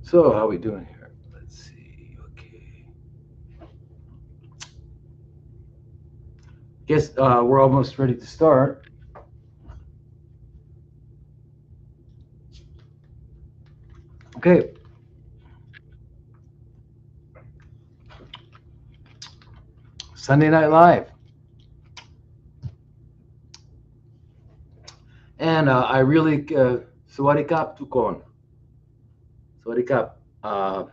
So, how are we doing here? Let's see. Okay. Guess we're almost ready to start. Okay. Sunday Night Live. And I really, Sawadikap Tukon. Sawadikap. Um,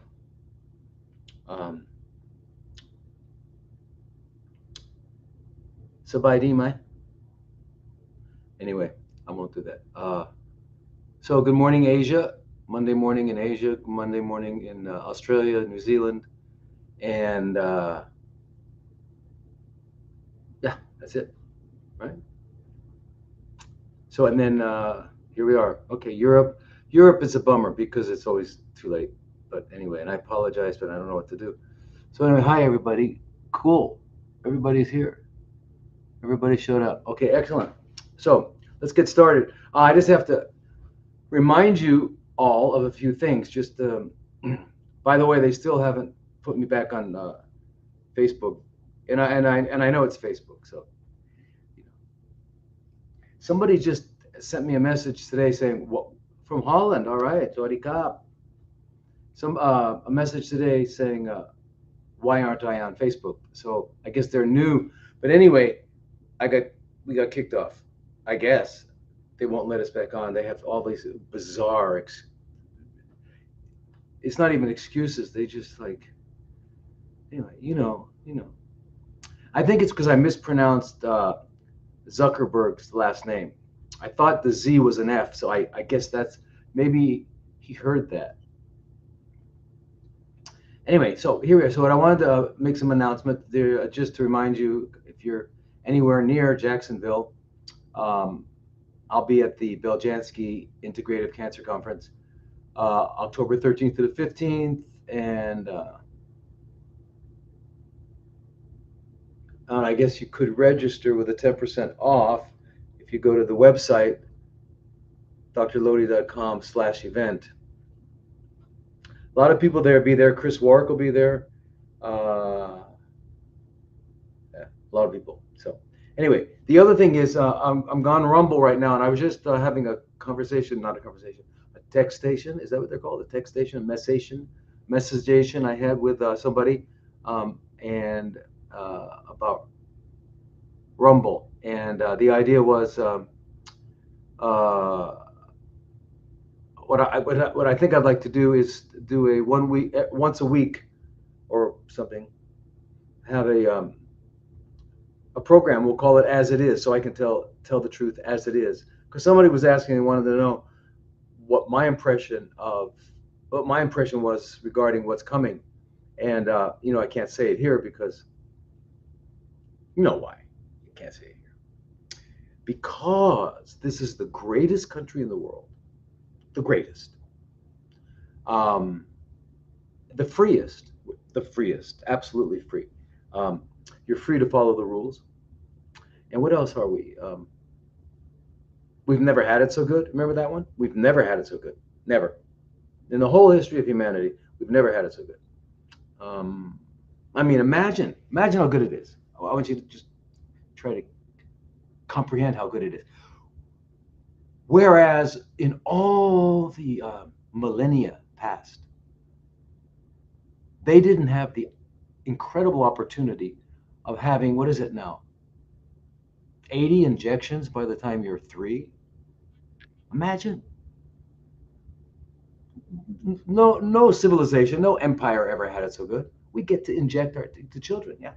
Sabay di mai. Anyway, I won't do that. So, good morning, Asia. Monday morning in Asia, Monday morning in Australia, New Zealand. And yeah, that's it, right? So, and then here we are. Okay, Europe. Europe is a bummer because it's always too late. But anyway, and I apologize, but I don't know what to do. So anyway, hi everybody. Cool. Everybody's here. Everybody showed up. Okay, excellent. So let's get started. I just have to remind you all of a few things. Just by the way, they still haven't put me back on Facebook, and I know it's Facebook. So somebody just sent me a message today saying, "Well, from Holland, all right, Sorry Cop." Some a message today saying, "Why aren't I on Facebook?" So I guess they're new. But anyway, we got kicked off. I guess they won't let us back on. They have all these bizarre. It's not even excuses. They just like anyway. I think it's because I mispronounced Zuckerberg's last name. I thought the Z was an F, so I guess that's maybe he heard that. Anyway, so here we are. So what I wanted to make some announcement there, just to remind you, if you're anywhere near Jacksonville, um, I'll be at the Beljanski Integrative Cancer Conference, October 13th to the 15th, and I guess you could register with a 10% off if you go to the website drlodi.com/event. A lot of people there be there. Chris Warwick will be there. Yeah, a lot of people. So anyway, the other thing is I'm gone Rumble right now, and I was just having a conversation, not a conversation, a text station. Is that what they're called? A text station, a messageation I had with somebody, and about Rumble, and the idea was uh, what I think I'd like to do is do a 1 week, once a week or something, have a program. We'll call it As It Is, so I can tell the truth as it is. Because somebody was asking me, wanted to know what my impression was regarding what's coming, and I can't say it here because you know why you can't say it here, because this is the greatest country in the world, the greatest, um, the freest, absolutely free. Um, you're free to follow the rules. And what else are we? We've never had it so good. Remember that one? We've never had it so good. Never. In the whole history of humanity, we've never had it so good. Um, I mean, imagine how good it is. I want you to just try to comprehend how good it is. Whereas in all the millennia past, they didn't have the incredible opportunity of having, what is it now, 80 injections by the time you're 3. Imagine. No civilization, no empire ever had it so good. We get to inject the children, yeah.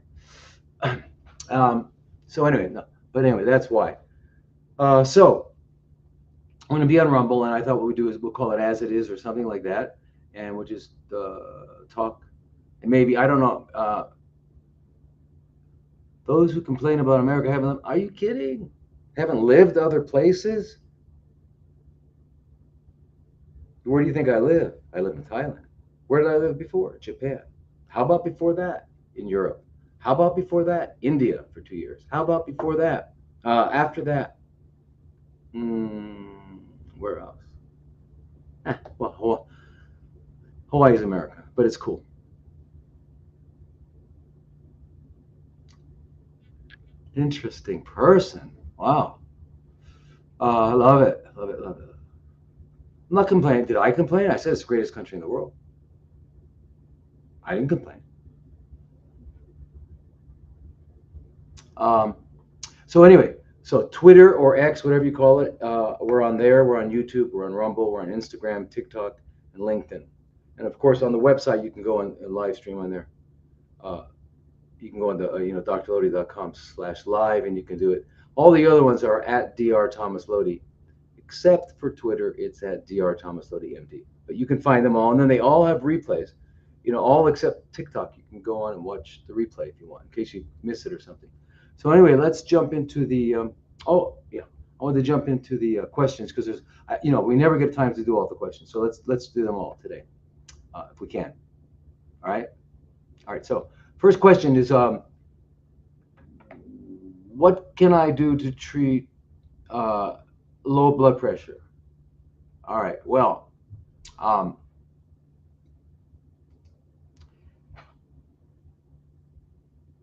So anyway, no, but anyway, that's why. So I'm going to be on Rumble, and I thought what we do is we'll call it As It Is or something like that, and we'll just talk. And maybe, I don't know. Those who complain about America haven't. Are you kidding? Haven't lived other places? Where do you think I live? I live in Thailand. Where did I live before? Japan. How about before that? In Europe. How about before that? India for 2 years. How about before that? After that, where else? Well, Hawaii is America, but it's cool. Interesting person. Wow. I love it. Love it. Love it. I'm not complaining. Did I complain? I said it's the greatest country in the world. I didn't complain. Um, so anyway, so Twitter or X, whatever you call it, we're on there. We're on YouTube. We're on Rumble. We're on Instagram, TikTok, and LinkedIn. And of course, on the website, you can go and live stream on there. You can go on the drlodi.com/live, and you can do it. All the other ones are at Dr. Thomas Lodi, except for Twitter, it's at Dr. Thomas Lodi MD. But you can find them all, and then they all have replays. All except TikTok. You can go on and watch the replay if you want, in case you miss it or something. So anyway, let's jump into the. I want to jump into the questions because there's, we never get time to do all the questions. So let's do them all today, if we can. All right. So first question is, what can I do to treat low blood pressure? All right. Well,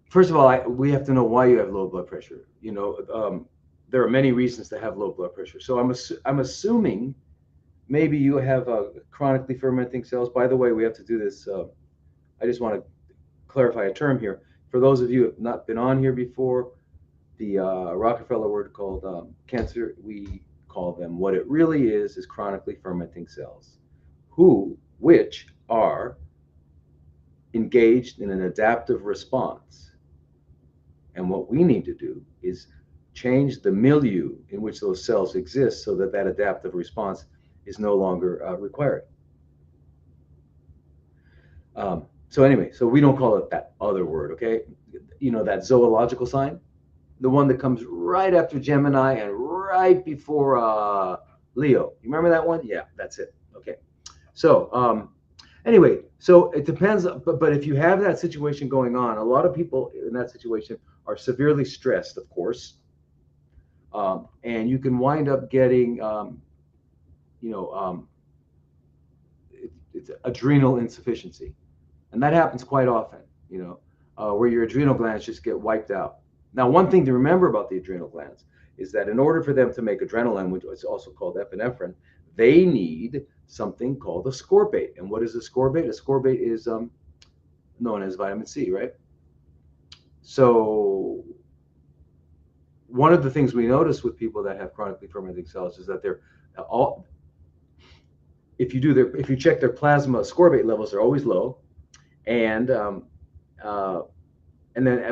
first of all, we have to know why you have low blood pressure. There are many reasons to have low blood pressure. So I'm assuming maybe you have chronically fermenting cells. By the way, we have to do this. I just want to clarify a term here. For those of you who have not been on here before, the Rockefeller word called cancer, we call them, what it really is chronically fermenting cells, which are engaged in an adaptive response. And what we need to do is change the milieu in which those cells exist so that adaptive response is no longer required. So anyway, so we don't call it that other word, okay? That zoological sign, the one that comes right after Gemini and right before Leo. You remember that one? Yeah, that's it. Okay. So anyway, so it depends, but if you have that situation going on, a lot of people in that situation are severely stressed, of course, and you can wind up getting, it's adrenal insufficiency, and that happens quite often, where your adrenal glands just get wiped out. Now, one thing to remember about the adrenal glands is that in order for them to make adrenaline, which is also called epinephrine, they need something called ascorbate. And what is ascorbate? Ascorbate is known as vitamin C, right? So one of the things we notice with people that have chronically fermenting cells is that they're all, if you check their plasma ascorbate levels, they're always low, and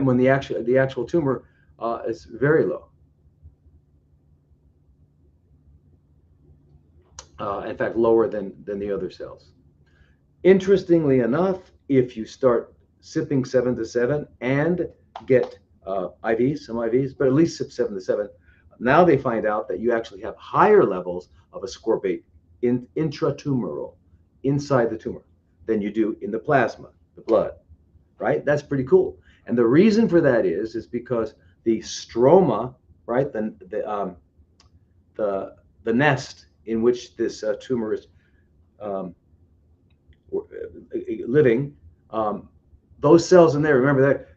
when the actual tumor is very low. In fact, lower than the other cells. Interestingly enough, if you start sipping 7-7 and get some IVs, but at least sip 7-7, now they find out that you actually have higher levels of ascorbate intratumoral, inside the tumor, than you do in the plasma, the blood, right? That's pretty cool. And the reason for that is because the stroma, right, the nest in which this tumor is living, those cells in there, remember that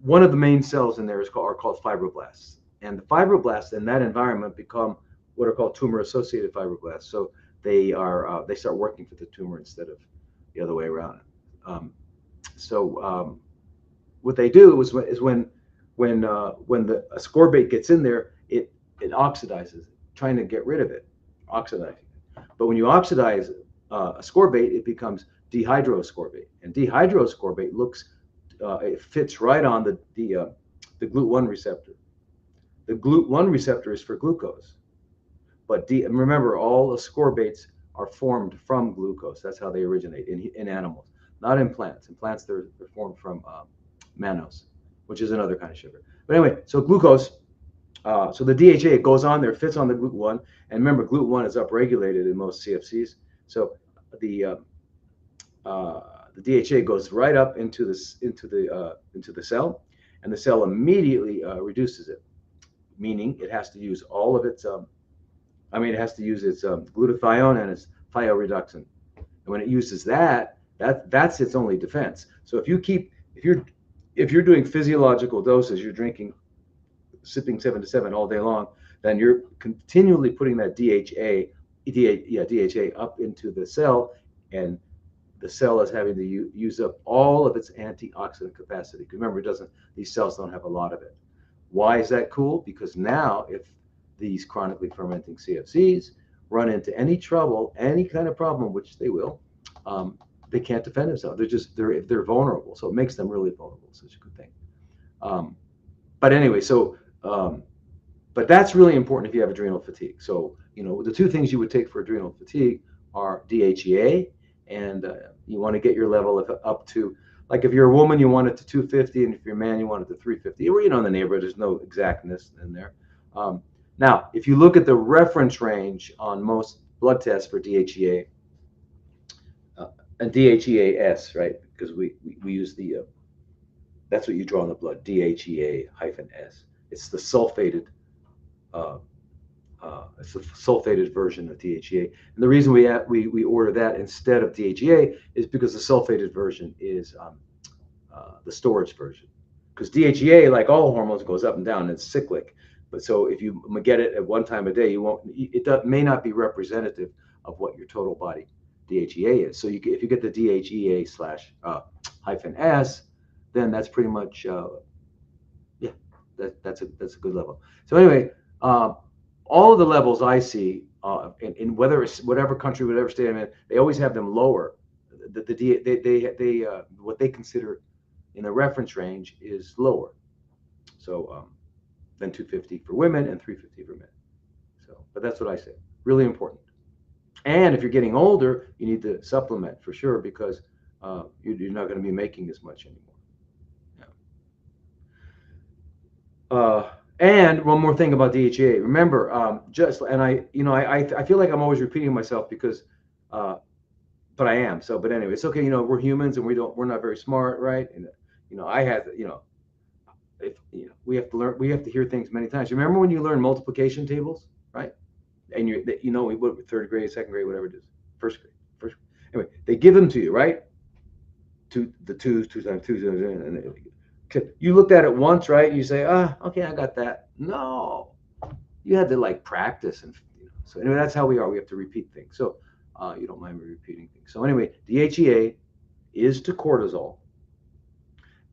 one of the main cells in there are called fibroblasts. And the fibroblasts in that environment become what are called tumor-associated fibroblasts. So they start working for the tumor instead of the other way around. What they do is when the ascorbate gets in there, it oxidizes, trying to get rid of it, oxidizing. But when you oxidize ascorbate, it becomes dehydroascorbate, and dehydroascorbate it fits right on the GLUT1 receptor. The GLUT1 receptor is for glucose, but remember, all ascorbates are formed from glucose. That's how they originate in animals, not in plants. In plants, they're formed from mannose, which is another kind of sugar. But anyway, so glucose. So the DHA goes on there, fits on the GLUT1, and remember, GLUT1 is upregulated in most CFCs. So the DHA goes right up into the cell, and the cell immediately reduces it, meaning it has to use all of its. It has to use its glutathione and its thioreductin And when it uses that's its only defense. So if you're doing physiological doses, you're sipping 7 to 7 all day long, then you're continually putting that DHA up into the cell, and the cell is having to use up all of its antioxidant capacity. Remember, these cells don't have a lot of it. Why is that cool? Because now if these chronically fermenting CFCs run into any trouble, any kind of problem, which they will, they can't defend themselves. They're vulnerable. So it makes them really vulnerable. So it's a good thing. But anyway, but that's really important if you have adrenal fatigue. So, the two things you would take for adrenal fatigue are DHEA, and you want to get your level up to, like if you're a woman, you want it to 250, and if you're a man, you want it to 350. Or, in the neighborhood, there's no exactness in there. Now, if you look at the reference range on most blood tests for DHEA, and DHEAS, right? Because we use that's what you draw in the blood, DHEA-S. It's the sulfated version of DHEA. And the reason we order that instead of DHEA is because the sulfated version is the storage version. Because DHEA, like all hormones, goes up and down, and it's cyclic. But so if you get it at one time a day, it may not be representative of what your total body DHEA is. So if you get the DHEA/-S, then that's pretty much that's a good level. So anyway, all of the levels I see in whether it's whatever country, whatever state I'm in, they always have them lower. What they consider in the reference range is lower. So than 250 for women and 350 for men. So, but that's what I say. Really important. And if you're getting older, you need to supplement for sure, because you're not going to be making as much anymore. And one more thing about DHEA. Remember, I feel like I'm always repeating myself because, but I am. So, but anyway, it's okay. We're humans and we're not very smart, right? And we have to learn. We have to hear things many times. Remember when you learn multiplication tables, right? And we put third grade, second grade, whatever it is, first grade. Anyway, they give them to you, right? Two times two, and you looked at it once, right? And you say, okay, I got that. No, you had to practice, and so anyway, that's how we are. We have to repeat things. So you don't mind me repeating things. So anyway, DHEA is to cortisol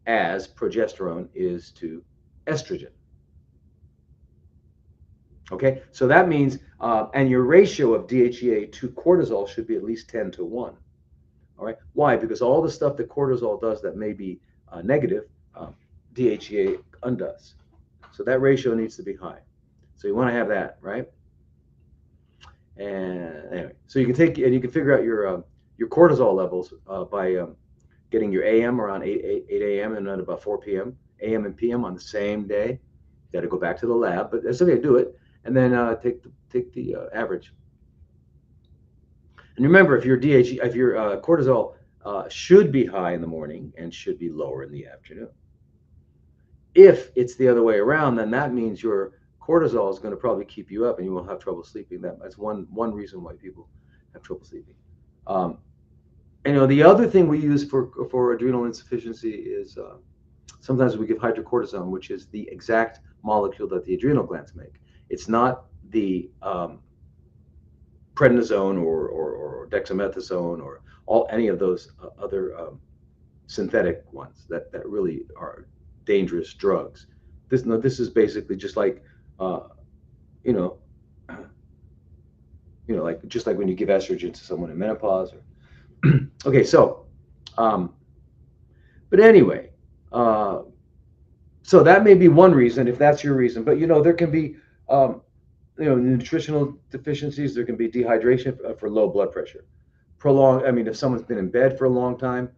as progesterone is to estrogen. Okay, so that means, and your ratio of DHEA to cortisol should be at least 10 to 1. All right, why? Because all the stuff that cortisol does that may be negative, DHEA undoes. So that ratio needs to be high. So you want to have that, right? And anyway, so you can figure out your cortisol levels by getting your AM around 8 a.m. and then about 4 p.m. AM and PM on the same day. You got to go back to the lab, but it's okay to do it, and then take the average. And remember, if your cortisol should be high in the morning and should be lower in the afternoon. If it's the other way around, then that means your cortisol is going to probably keep you up and you will have trouble sleeping. That's one reason why people have trouble sleeping. And the other thing we use for adrenal insufficiency is sometimes we give hydrocortisone, which is the exact molecule that the adrenal glands make. It's not the prednisone or dexamethasone or any of those other synthetic ones that really are dangerous drugs. This is basically just like just like when you give estrogen to someone in menopause. Okay, so but anyway, so that may be one reason if that's your reason. But there can be nutritional deficiencies. There can be dehydration for low blood pressure. If someone's been in bed for a long time,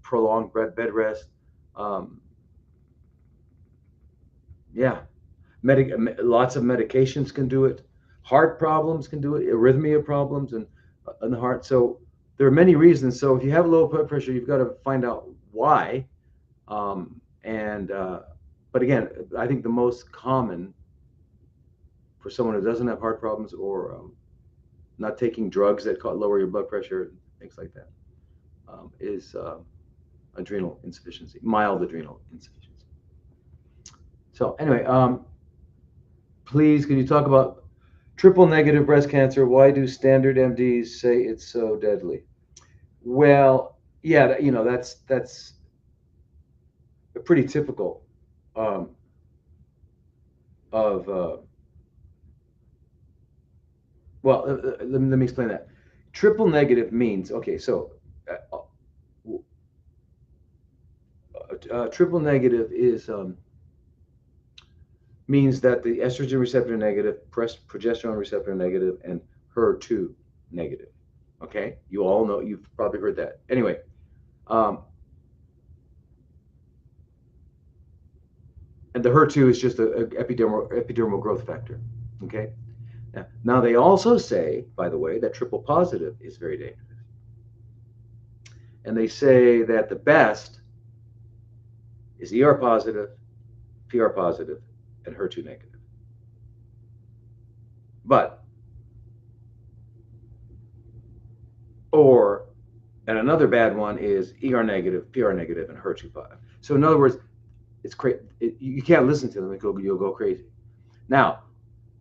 prolonged bed rest. Lots of medications can do it. Heart problems can do it. Arrhythmia problems and the heart. So there are many reasons. So if you have low blood pressure, you've got to find out why. But again, I think the most common for someone who doesn't have heart problems or not taking drugs that lower your blood pressure, things like that, is adrenal insufficiency, mild adrenal insufficiency. So anyway, please, can you talk about triple negative breast cancer? Why do standard MDs say it's so deadly? Well, yeah, that's pretty typical of well, let me explain that. Triple negative means, okay, so triple negative is means that the estrogen receptor negative, progesterone receptor negative, and HER2 negative. Okay, you all know, you've probably heard that. Anyway, and the HER2 is just an epidermal growth factor. Okay, now they also say, by the way, that triple positive is very dangerous, and they say that the best is ER positive, PR positive, and HER2 negative. But, and another bad one is ER negative, PR negative, and HER2 positive. So in other words, it's crazy. You can't listen to them; you'll go crazy. Now,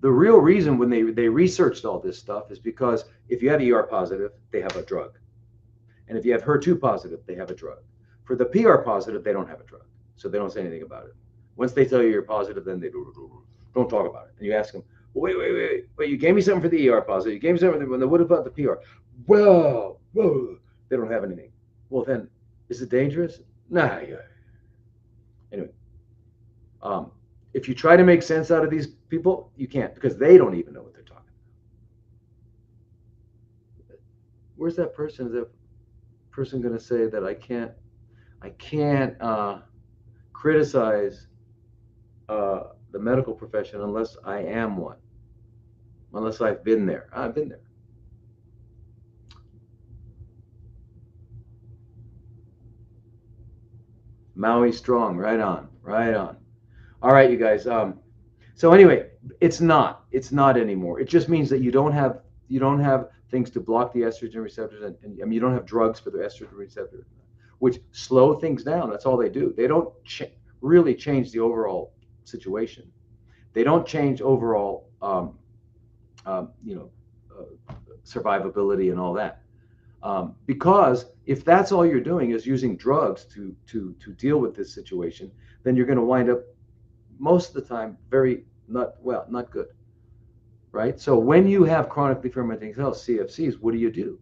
the real reason when they researched all this stuff is because if you have ER positive, they have a drug, and if you have HER2 positive, they have a drug. For the PR positive, they don't have a drug, so they don't say anything about it. Once they tell you you're positive, then they don't talk about it. And you ask them, wait, you gave me something for the ER positive. You gave me something for the, what about the PR? Well, they don't have anything. Well, then, is it dangerous? Nah. Anyway, if you try to make sense out of these people, you can't, because they don't even know what they're talking about. Where's that person? Is that person going to say that I can't criticize the medical profession unless I am one, unless I've been there? I've been there. Maui strong, right on. All right, you guys. So anyway, it's not anymore. It just means that you don't have things to block the estrogen receptors, and I mean, you don't have drugs for the estrogen receptor, which slow things down. That's all they do. They don't really change the overall situation. They don't change overall, survivability and all that. Because if that's all you're doing is using drugs to deal with this situation, then you're going to wind up most of the time not good, right? So when you have chronically fermenting cells, CFCs, what do?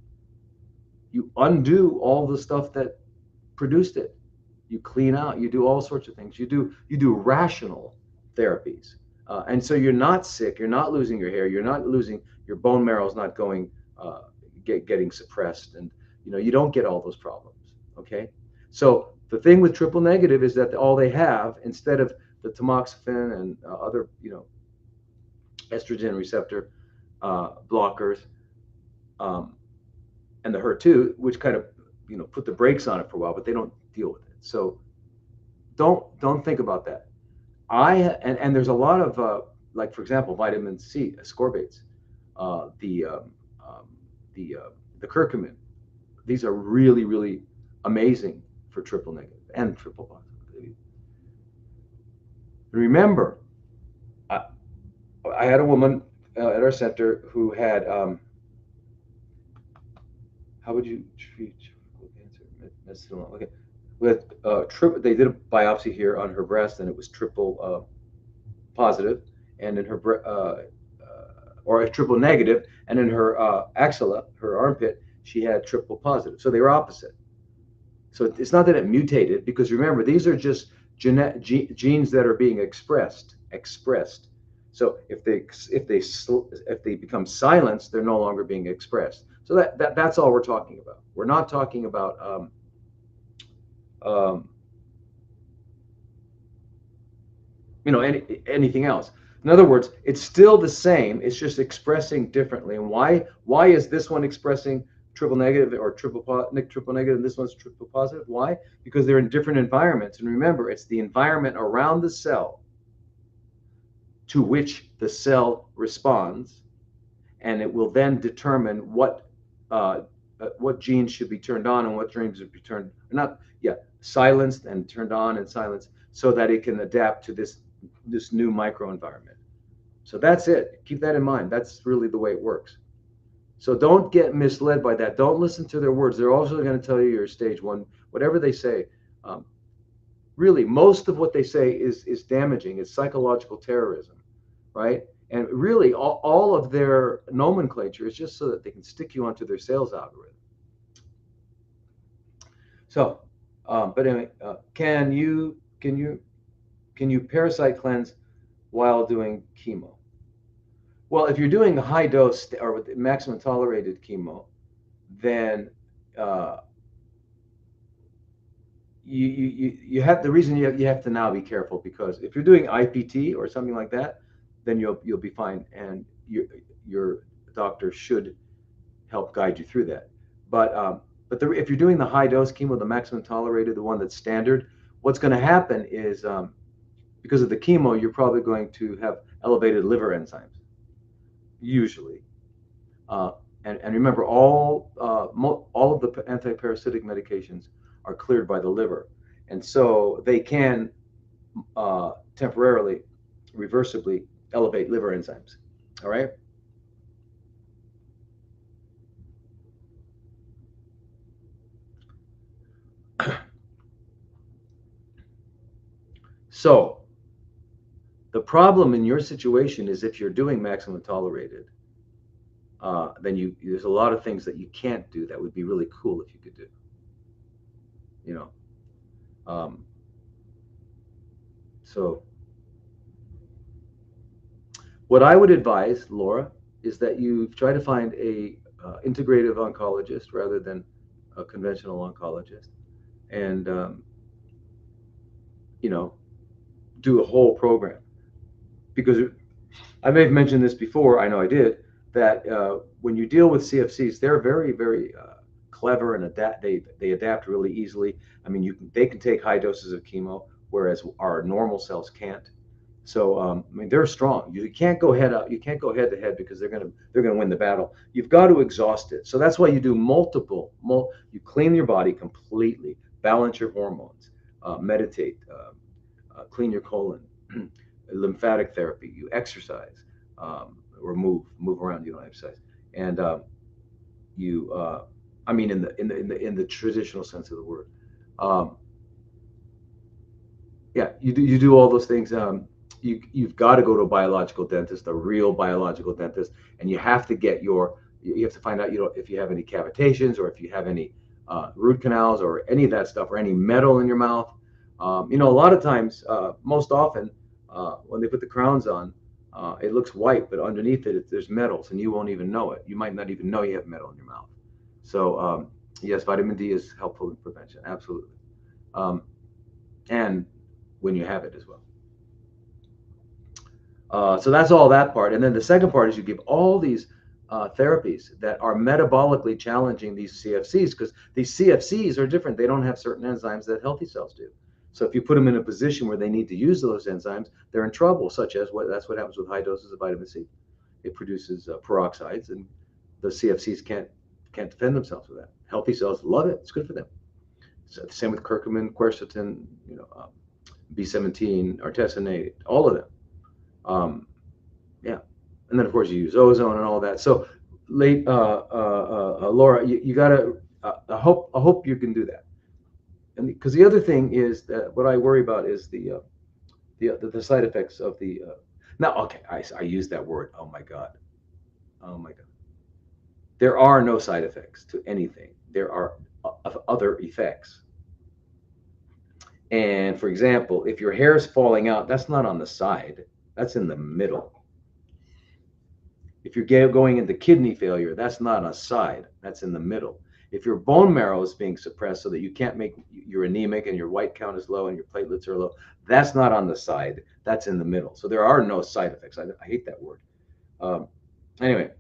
You undo all the stuff that produced it. You clean out. You do all sorts of things. You do rational therapies, and so you're not sick. You're not losing your hair. You're not losing your bone marrow is not going getting suppressed, and you don't get all those problems. Okay, so the thing with triple negative is that all they have, instead of the tamoxifen and other estrogen receptor blockers, and the HER2, which kind of put the brakes on it for a while, but they don't deal with it. So don't think about that. And there's a lot of like, for example, vitamin C ascorbates, the curcumin. These are really, really amazing for triple negative and triple positive. Remember, I had a woman at our center who had how would you treat cancer? Okay, with they did a biopsy here on her breast, and it was triple positive, and in her or a triple negative, and in her axilla, her armpit, she had triple positive. So they were opposite. So it's not that it mutated, because remember, these are just genes that are being expressed. So if they become silenced, they're no longer being expressed. So that's all we're talking about. We're not talking about anything else. In other words, it's still the same. It's just expressing differently. And why is this one expressing triple negative or triple negative, and this one's triple positive? Why? Because they're in different environments. And remember, it's the environment around the cell to which the cell responds, and it will then determine what genes should be turned on and what genes should be silenced and turned on and silenced, so that it can adapt to this new microenvironment. So that's it. Keep that in mind. That's really the way it works. So don't get misled by that. Don't listen to their words. They're also going to tell you you're stage 1, whatever they say. Really, most of what they say is damaging. It's psychological terrorism, right? And really, all of their nomenclature is just so that they can stick you onto their sales algorithm. So, but anyway, can you parasite cleanse while doing chemo? Well, if you're doing the high dose or with the maximum tolerated chemo, then you have the reason you have to now be careful, because if you're doing IPT or something like that, then you'll be fine, and your doctor should help guide you through that. But if you're doing the high dose chemo, the maximum tolerated, the one that's standard, what's going to happen is because of the chemo, you're probably going to have elevated liver enzymes, usually. And remember, all of the anti-parasitic medications are cleared by the liver, and so they can temporarily, reversibly elevate liver enzymes. All right. So the problem in your situation is if you're doing maximum tolerated, then there's a lot of things that you can't do that would be really cool if you could do. So what I would advise, Laura, is that you try to find a integrative oncologist rather than a conventional oncologist, and do a whole program. Because I may have mentioned this before, I know I did, that when you deal with CFCs, they're very, very clever and they adapt really easily. I mean, they can take high doses of chemo, whereas our normal cells can't. So I mean, they're strong. You can't go head to head, because they're gonna win the battle. You've got to exhaust it. So that's why you do you clean your body completely, balance your hormones, meditate, clean your colon, lymphatic therapy, you exercise, or move around. You don't exercise, and I mean, in the traditional sense of the word, you do all those things. You've got to go to a biological dentist, a real biological dentist, and you have to find out if you have any cavitations, or if you have any root canals, or any of that stuff, or any metal in your mouth. A lot of times, most often, when they put the crowns on, it looks white, but underneath it, there's metals, and you won't even know it. You might not even know you have metal in your mouth. So yes, vitamin D is helpful in prevention, absolutely, and when you have it as well. So that's all that part. And then the second part is you give all these therapies that are metabolically challenging these CFCs, because these CFCs are different. They don't have certain enzymes that healthy cells do. So if you put them in a position where they need to use those enzymes, they're in trouble, such as that's what happens with high doses of vitamin C. It produces peroxides, and the CFCs can't defend themselves with that. Healthy cells love it. It's good for them. So the same with curcumin, quercetin, B17, artesunate, all of them. And then of course you use ozone and all that. So Laura, you gotta. I hope you can do that. And because the other thing is that what I worry about is the side effects of the. Now, okay, I use that word. Oh my God. There are no side effects to anything. There are other effects. And for example, if your hair is falling out, that's not on the side. That's in the middle. If you're going into kidney failure, that's not on a side. That's in the middle. If your bone marrow is being suppressed so that you're anemic and your white count is low and your platelets are low, that's not on the side. That's in the middle. So there are no side effects. I hate that word. Anyway.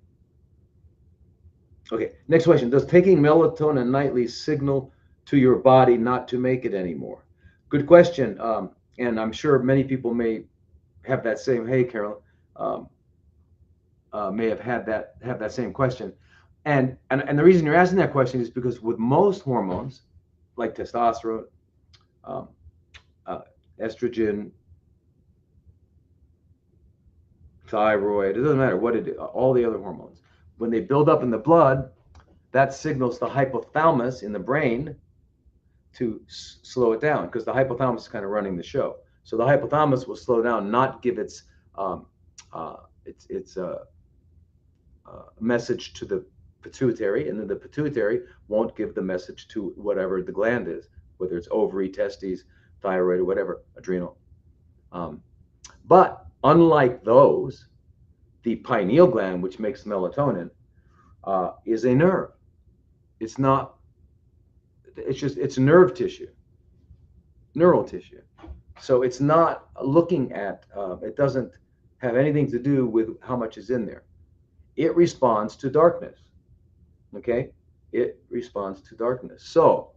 Okay, next question. Does taking melatonin nightly signal to your body not to make it anymore? Good question. And I'm sure many people may have that same, hey, Carolyn. may have had that same question. And the reason you're asking that question is because with most hormones, like testosterone, um, estrogen, thyroid, it doesn't matter what it is, all the other hormones, when they build up in the blood, that signals the hypothalamus in the brain to slow it down, because the hypothalamus is kind of running the show. So the hypothalamus will slow down, not give its message to the pituitary, and then the pituitary won't give the message to whatever the gland is, whether it's ovary, testes, thyroid, or whatever, adrenal. But unlike those, the pineal gland, which makes melatonin, is a nerve. It's not, it's nerve tissue, neural tissue. So it's not looking at, it doesn't have anything to do with how much is in there. It responds to darkness, okay? It responds to darkness. So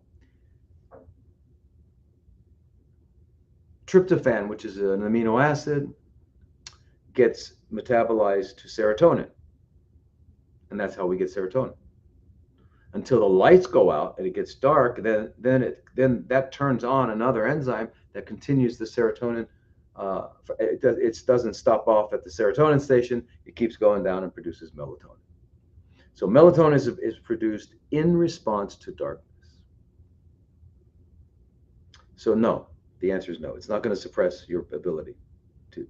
tryptophan, which is an amino acid, gets metabolized to serotonin. And that's how we get serotonin. Until the lights go out and it gets dark, then that turns on another enzyme that continues the serotonin. It doesn't stop off at the serotonin station. It keeps going down and produces melatonin. So melatonin is produced in response to darkness. So no, the answer is no. It's not going to suppress your ability to.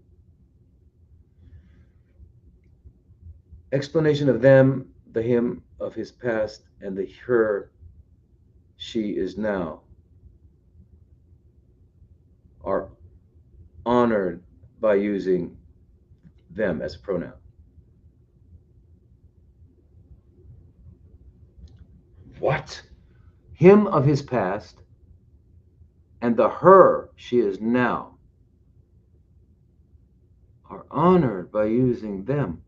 Explanation of them, the him of his past, and the her, she is now, are honored by using them as a pronoun. What? Him of his past and the her, she is now, are honored by using them.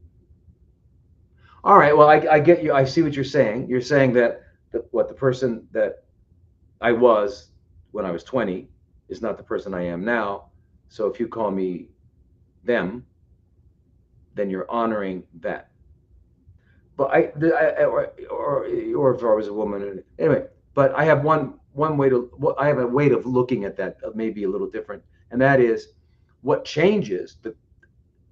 All right, well, I get you. I see what you're saying. You're saying that the person that I was when I was 20 is not the person I am now. So if you call me them, then you're honoring that. But or if I was a woman, anyway. But I have I have a way of looking at that, maybe a little different, and that is what changes.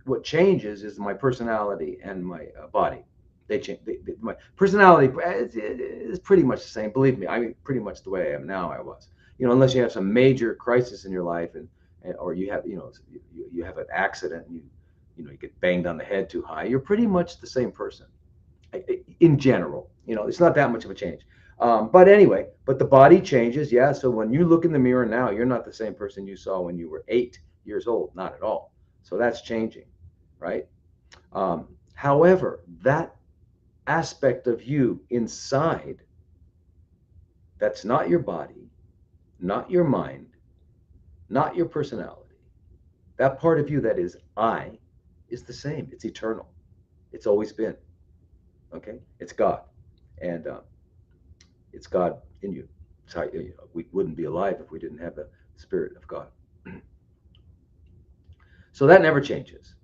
What changes is my personality and my body. They change. My personality is pretty much the same. Believe me, I mean, pretty much the way I am now. I was, unless you have some major crisis in your life, or you have, you have an accident, and you get banged on the head too high. You're pretty much the same person, in general. It's not that much of a change. But anyway, but the body changes, yeah. So when you look in the mirror now, you're not the same person you saw when you were 8 years old, not at all. So that's changing, right? However, that aspect of you inside, that's not your body, not your mind, not your personality. That part of you that is I is the same. It's eternal. It's always been. Okay? It's God. And it's God in you. It's how, we wouldn't be alive if we didn't have the Spirit of God. So that never changes.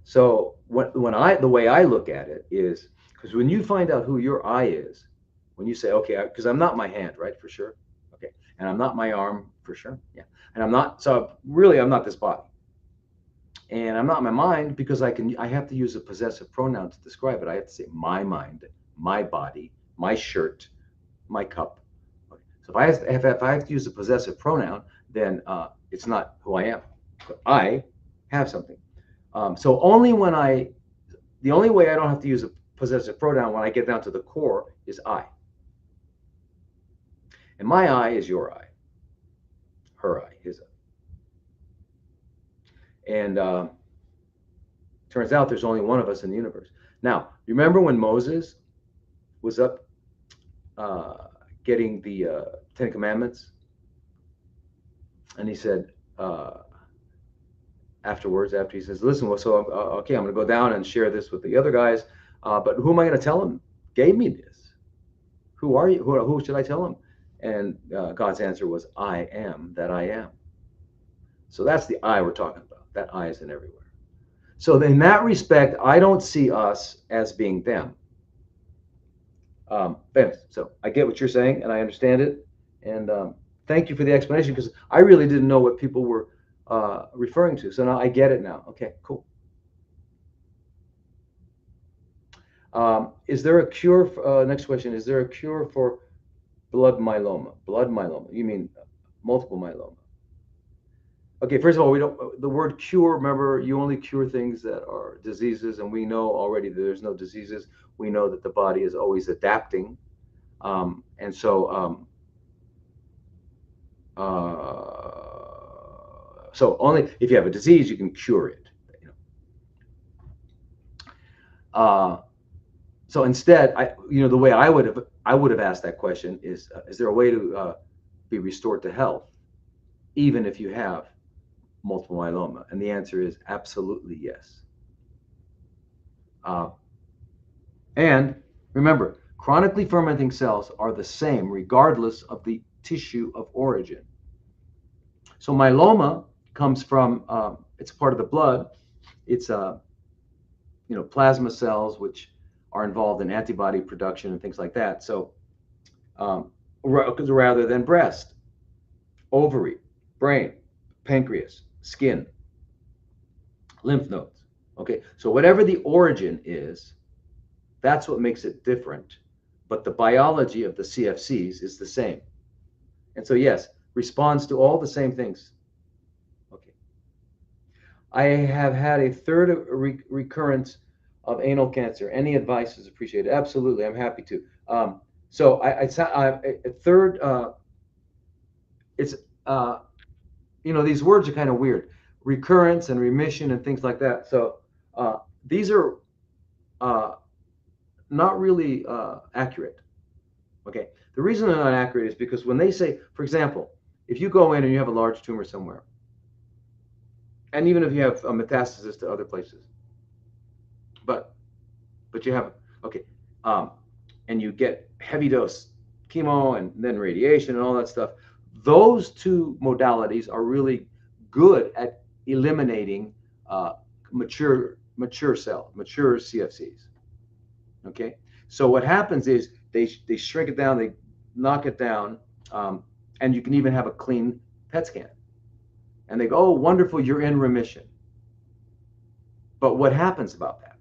So the way I look at it is, because when you find out who your I is, when you say, okay, because I'm not my hand, right, for sure, okay, and I'm not my arm, for sure, yeah, and I'm not this body, and I'm not my mind, because I have to use a possessive pronoun to describe it. I have to say my mind, my body, my shirt, my cup. Okay. So if I have to use a possessive pronoun, then it's not who I am. But I have something. So the only way I don't have to use a possessive pronoun when I get down to the core is I. And my I is your I, her I, his I. And turns out there's only one of us in the universe. Now, remember when Moses was up getting the Ten Commandments? And he said, after he says, listen, well, so okay, I'm going to go down and share this with the other guys, but who am I going to tell them gave me this? Who are you? Who should I tell them? And God's answer was, I am that I am. So that's the I we're talking about. That I is in everywhere. So in that respect, I don't see us as being them. So I get what you're saying, and I understand it. And thank you for the explanation, because I really didn't know what people were referring to. So now I get it now. Okay, cool. Is there a cure? Next question: is there a cure for blood myeloma? Blood myeloma? You mean multiple myeloma? Okay, first of all, we don't. The word cure. Remember, you only cure things that are diseases, and we know already that there's no diseases. We know that the body is always adapting, and so. So only if you have a disease, you can cure it. You know? So instead, the way I would have asked that question is there a way to be restored to health, even if you have multiple myeloma? And the answer is absolutely yes. And remember, chronically fermenting cells are the same regardless of the tissue of origin. So myeloma comes from, it's part of the blood. It's plasma cells, which are involved in antibody production and things like that. So rather than breast, ovary, brain, pancreas, skin, lymph nodes. Okay, so whatever the origin is, that's what makes it different. But the biology of the CFCs is the same. And so, yes, responds to all the same things. Okay. I have had a third recurrence of anal cancer. Any advice is appreciated. Absolutely, I'm happy to. So a third. It's these words are kind of weird, recurrence and remission and things like that. So these are not really accurate. Okay. The reason they're not accurate is because when they say, for example, if you go in and you have a large tumor somewhere, and even if you have a metastasis to other places, but you have, okay, and you get heavy dose chemo and then radiation and all that stuff, those two modalities are really good at eliminating mature CFCs. Okay, so what happens is they shrink it down, they knock it down, and you can even have a clean PET scan, and they go, "Oh, wonderful, you're in remission." But what happens about that?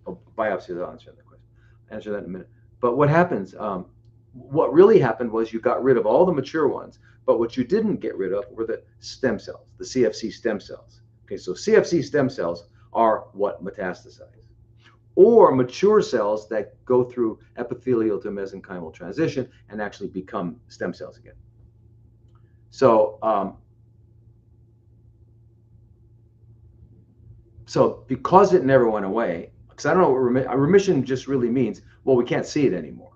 Oh, biopsy. I'll answer that question. Answer that in a minute. But what happens? What really happened was you got rid of all the mature ones, but what you didn't get rid of were the stem cells, the CFC stem cells. Okay, so CFC stem cells are what metastasize, or mature cells that go through epithelial to mesenchymal transition and actually become stem cells again. So, so because it never went away, because I don't know what remission just really means. Well, we can't see it anymore.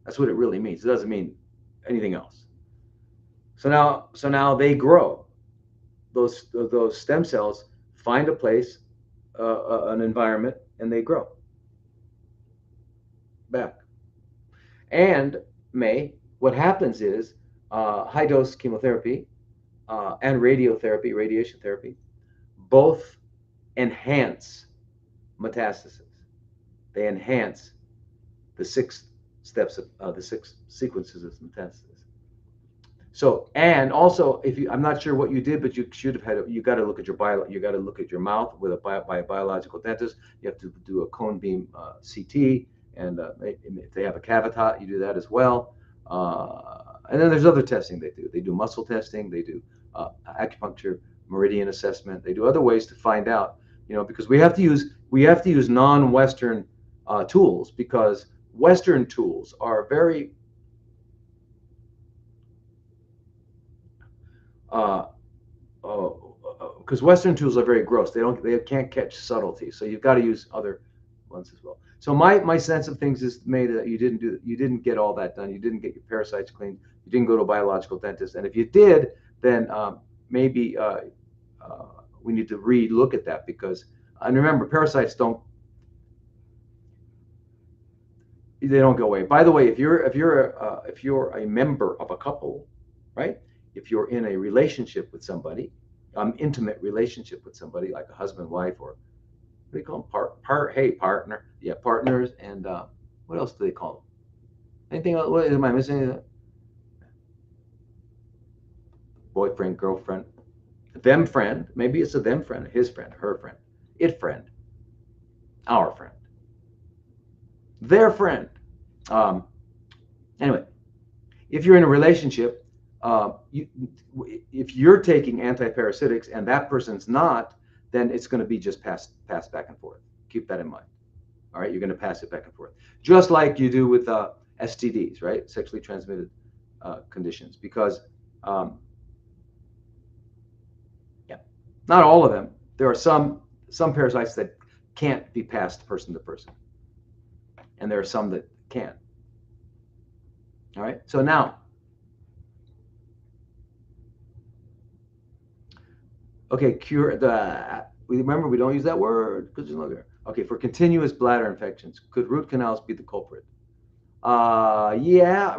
That's what it really means. It doesn't mean anything else. So now they grow. Those stem cells find a place, an environment, and they grow back. And what happens is high dose chemotherapy and radiation therapy, both enhance metastasis. They enhance the 6 steps of the 6 sequences of metastasis. So, and also, I'm not sure what you did, but you should have had. You got to look at your mouth with by a biological dentist. You have to do a cone beam CT, and if they have a cavitat, you do that as well. And then there's other testing they do. They do muscle testing. They do acupuncture, meridian assessment. They do other ways to find out. Because we have to use non-Western tools, because Western tools are very because Western tools are very gross. They can't catch subtlety. So you've got to use other ones as well. So my sense of things is that you didn't get all that done. You didn't get your parasites cleaned. You didn't go to a biological dentist. And if you did, then maybe we need to re-look at that, because, and remember, parasites don't go away. By the way, if you're a member of a couple, right? If you're in a relationship with somebody, intimate relationship with somebody like a husband, wife, or do they call them? Hey, partner. Yeah, partners. And what else do they call them? Anything else? What, am I missing anything? Boyfriend, girlfriend, them friend. Maybe it's a them friend, his friend, her friend, it friend, our friend, their friend. Um, anyway, if you're in a relationship, if you're taking antiparasitics and that person's not, then it's going to be just passed back and forth. Keep that in mind. All right, you're going to pass it back and forth, just like you do with STDs, right? Sexually transmitted conditions, because yeah, not all of them. There are some parasites that can't be passed person to person, and there are some that can. All right, so now, okay, cure the. Remember, we don't use that word because there's no there. Okay, for continuous bladder infections, could root canals be the culprit? Yeah, yeah,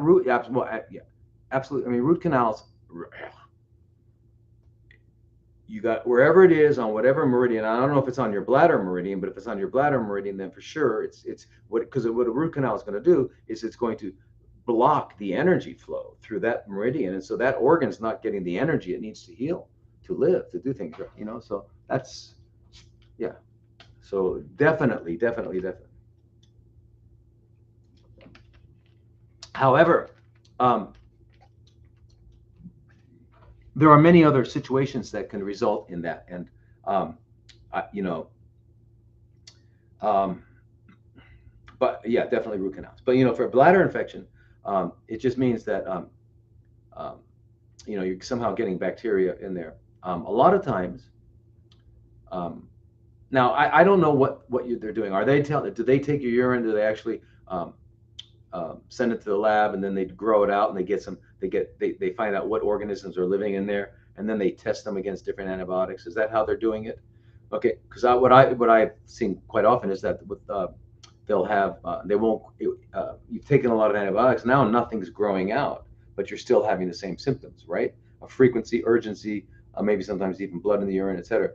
absolutely. I mean, root canals. You got wherever it is on whatever meridian. I don't know if it's on your bladder meridian, but if it's on your bladder meridian, then for sure it's what, because what a root canal is going to do is it's going to block the energy flow through that meridian, and so that organ's not getting the energy it needs to heal, to live, to do things, you know. So that's, yeah. So definitely. However, there are many other situations that can result in that, and you know, but yeah, definitely root canals. But you know, for a bladder infection, it just means that um, you know, you're somehow getting bacteria in there. A lot of times, now I don't know what they're doing. Are they do they take your urine? Do they actually send it to the lab, and then they grow it out, and they find out what organisms are living in there, and then they test them against different antibiotics? Is that how they're doing it? Okay, because what I've seen quite often is that with they'll have they won't you've taken a lot of antibiotics, now nothing's growing out, but you're still having the same symptoms, right? A frequency, urgency, maybe sometimes even blood in the urine, etc.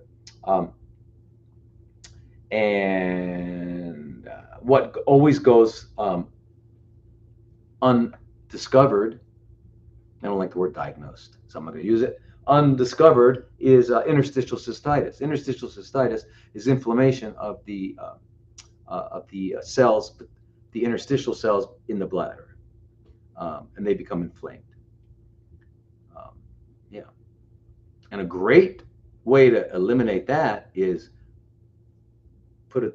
And what always goes undiscovered, I don't like the word diagnosed, so I'm not going to use it. Undiscovered is interstitial cystitis. Interstitial cystitis is inflammation of the cells, the interstitial cells in the bladder, and they become inflamed. Yeah, and a great way to eliminate that is put a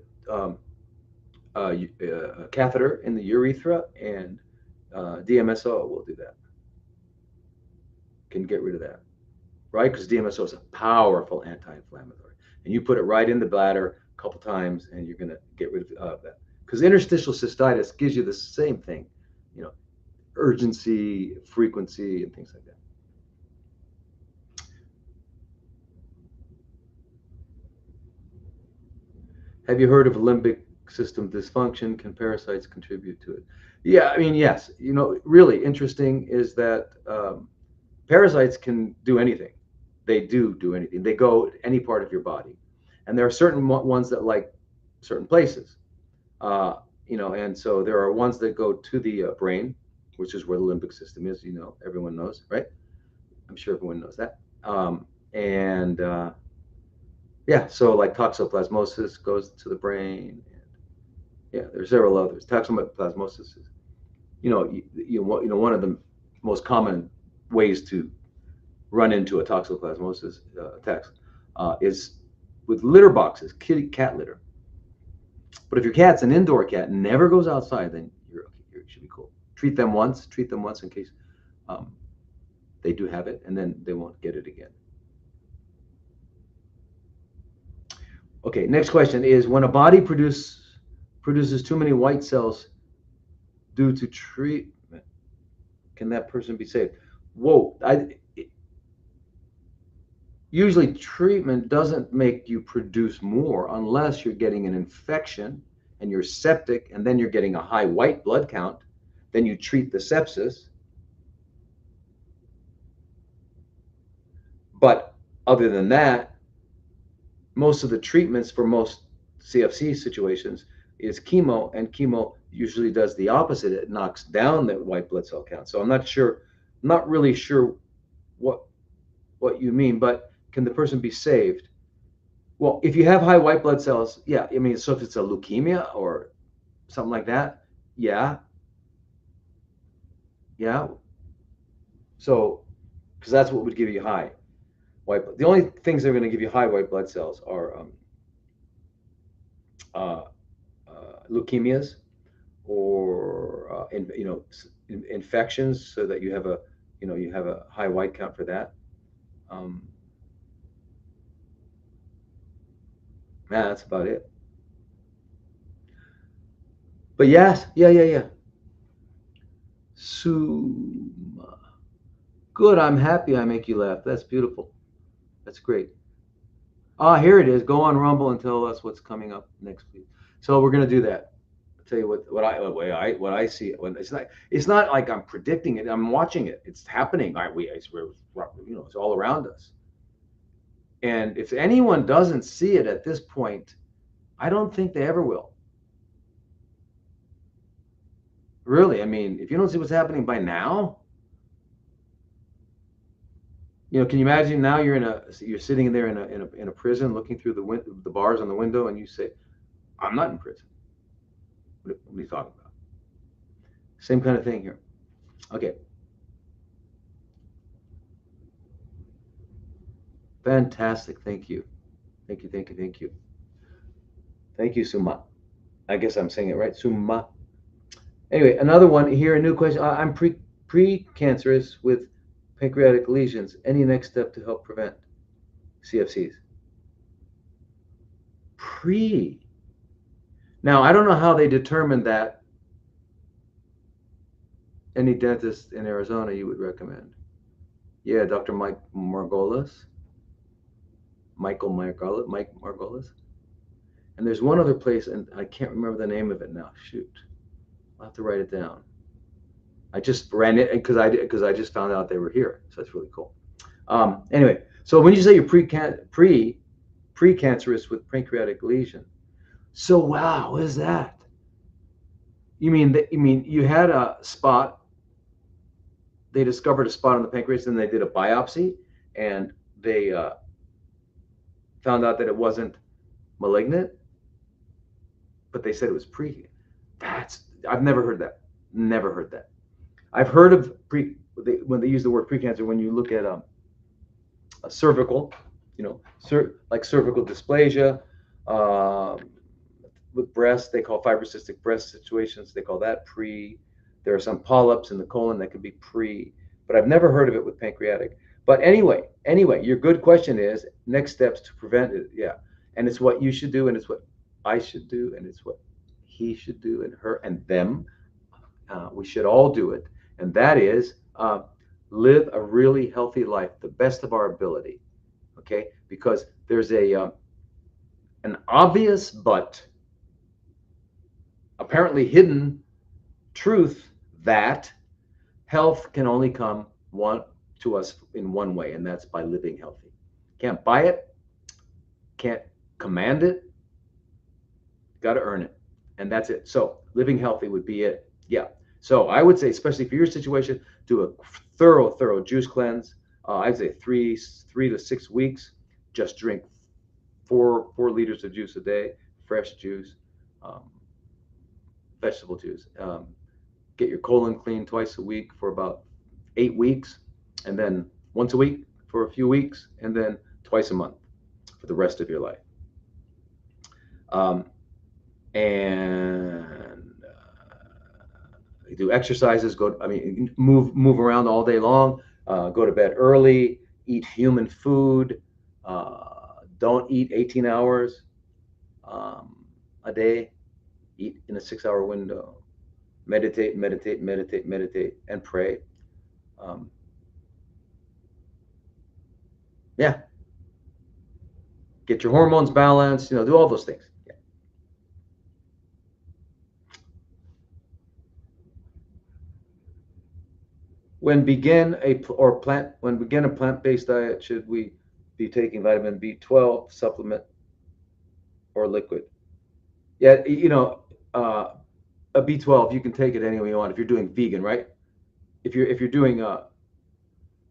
catheter in the urethra, and DMSO will do that. Can get rid of that, right? Because DMSO is a powerful anti-inflammatory, and you put it right in the bladder a couple times, and you're going to get rid of that. Because interstitial cystitis gives you the same thing, you know, urgency, frequency, and things like that. Have you heard of limbic system dysfunction? Can parasites contribute to it? Yeah, I mean, yes. You know, really interesting is that parasites can do anything. They do anything. They go to any part of your body, and there are certain ones that like certain places. You know, and so there are ones that go to the brain, which is where the limbic system is. You know, everyone knows, right? I'm sure everyone knows that. And yeah, so like toxoplasmosis goes to the brain. And yeah, there's several others. Toxoplasmosis is, you know, one of the most common ways to run into a toxoplasmosis attacks is with litter boxes, cat litter. But if your cat's an indoor cat and never goes outside, then you're okay. You should be cool. Treat them once in case they do have it, and then they won't get it again. Okay, next question is, when a body produces too many white cells due to treatment, can that person be saved? Whoa, usually treatment doesn't make you produce more unless you're getting an infection and you're septic, and then you're getting a high white blood count. Then you treat the sepsis. But other than that, most of the treatments for most CFC situations is chemo, and chemo usually does the opposite. It knocks down the white blood cell count. So I'm not really sure what you mean, but can the person be saved? Well, if you have high white blood cells, yeah, I mean, so if it's a leukemia or something like that, yeah, yeah. So, because that's what would give you high white blood. The only things that are going to give you high white blood cells are uh, leukemias or infections, so that you have a high white count for that. Yeah, that's about it. But yes, yeah. Suma. Good. I'm happy I make you laugh. That's beautiful. That's great. Ah, here it is. Go on Rumble and tell us what's coming up next week. So we're gonna do that. I'll tell you what I see. When it's not like I'm predicting it. I'm watching it. It's happening. It's all around us. And if anyone doesn't see it at this point, I don't think they ever will. Really, I mean, if you don't see what's happening by now, can you imagine now you're sitting there in a prison looking through the bars on the window, and you say, "I'm not in prison." What are you talking about? Same kind of thing here. Okay. Fantastic. Thank you. Thank you. Thank you. Thank you. Thank you, Suma. I guess I'm saying it right. Suma. Anyway, another one here, a new question. I'm precancerous with pancreatic lesions. Any next step to help prevent CFCs? Pre. Now, I don't know how they determined that. Any dentist in Arizona you would recommend? Yeah, Dr. Mike Margolis. Mike Margolis. And there's one other place, and I can't remember the name of it now. Shoot. I'll have to write it down. I just ran it because I just found out they were here. So that's really cool. Anyway, so when you say you're precancerous with pancreatic lesion, so wow, what is that? You mean you had a spot? They discovered a spot on the pancreas, and they did a biopsy, and they found out that it wasn't malignant, but they said it was pre. I've never heard that. Never heard that. I've heard of when they use the word precancer, when you look at a cervical, like cervical dysplasia, with breast, they call fibrocystic breast situations. They call that pre. There are some polyps in the colon that could be pre, but I've never heard of it with pancreatic. But anyway, your good question is next steps to prevent it. Yeah, and it's what you should do, and it's what I should do, and it's what he should do, and her and them. We should all do it, and that is live a really healthy life, the best of our ability. Okay, because there's an obvious but apparently hidden truth that health can only come to us in one way, and that's by living healthy. Can't buy it, can't command it, got to earn it, and that's it. So living healthy would be it. Yeah. So I would say, especially for your situation, do a thorough juice cleanse. I'd say 3 to 6 weeks. Just drink 4 liters of juice a day, fresh juice, vegetable juice. Get your colon clean twice a week for about 8 weeks, and then once a week for a few weeks, and then twice a month for the rest of your life. And do exercises. Move around all day long. Go to bed early. Eat human food. Don't eat 18 hours a day. Eat in a 6-hour window. Meditate, and pray. Yeah. Get your hormones balanced. Do all those things. Yeah. When begin a plant-based diet, should we be taking vitamin B12 supplement or liquid? Yeah, a B12 you can take it any way you want if you're doing vegan, right? If you're doing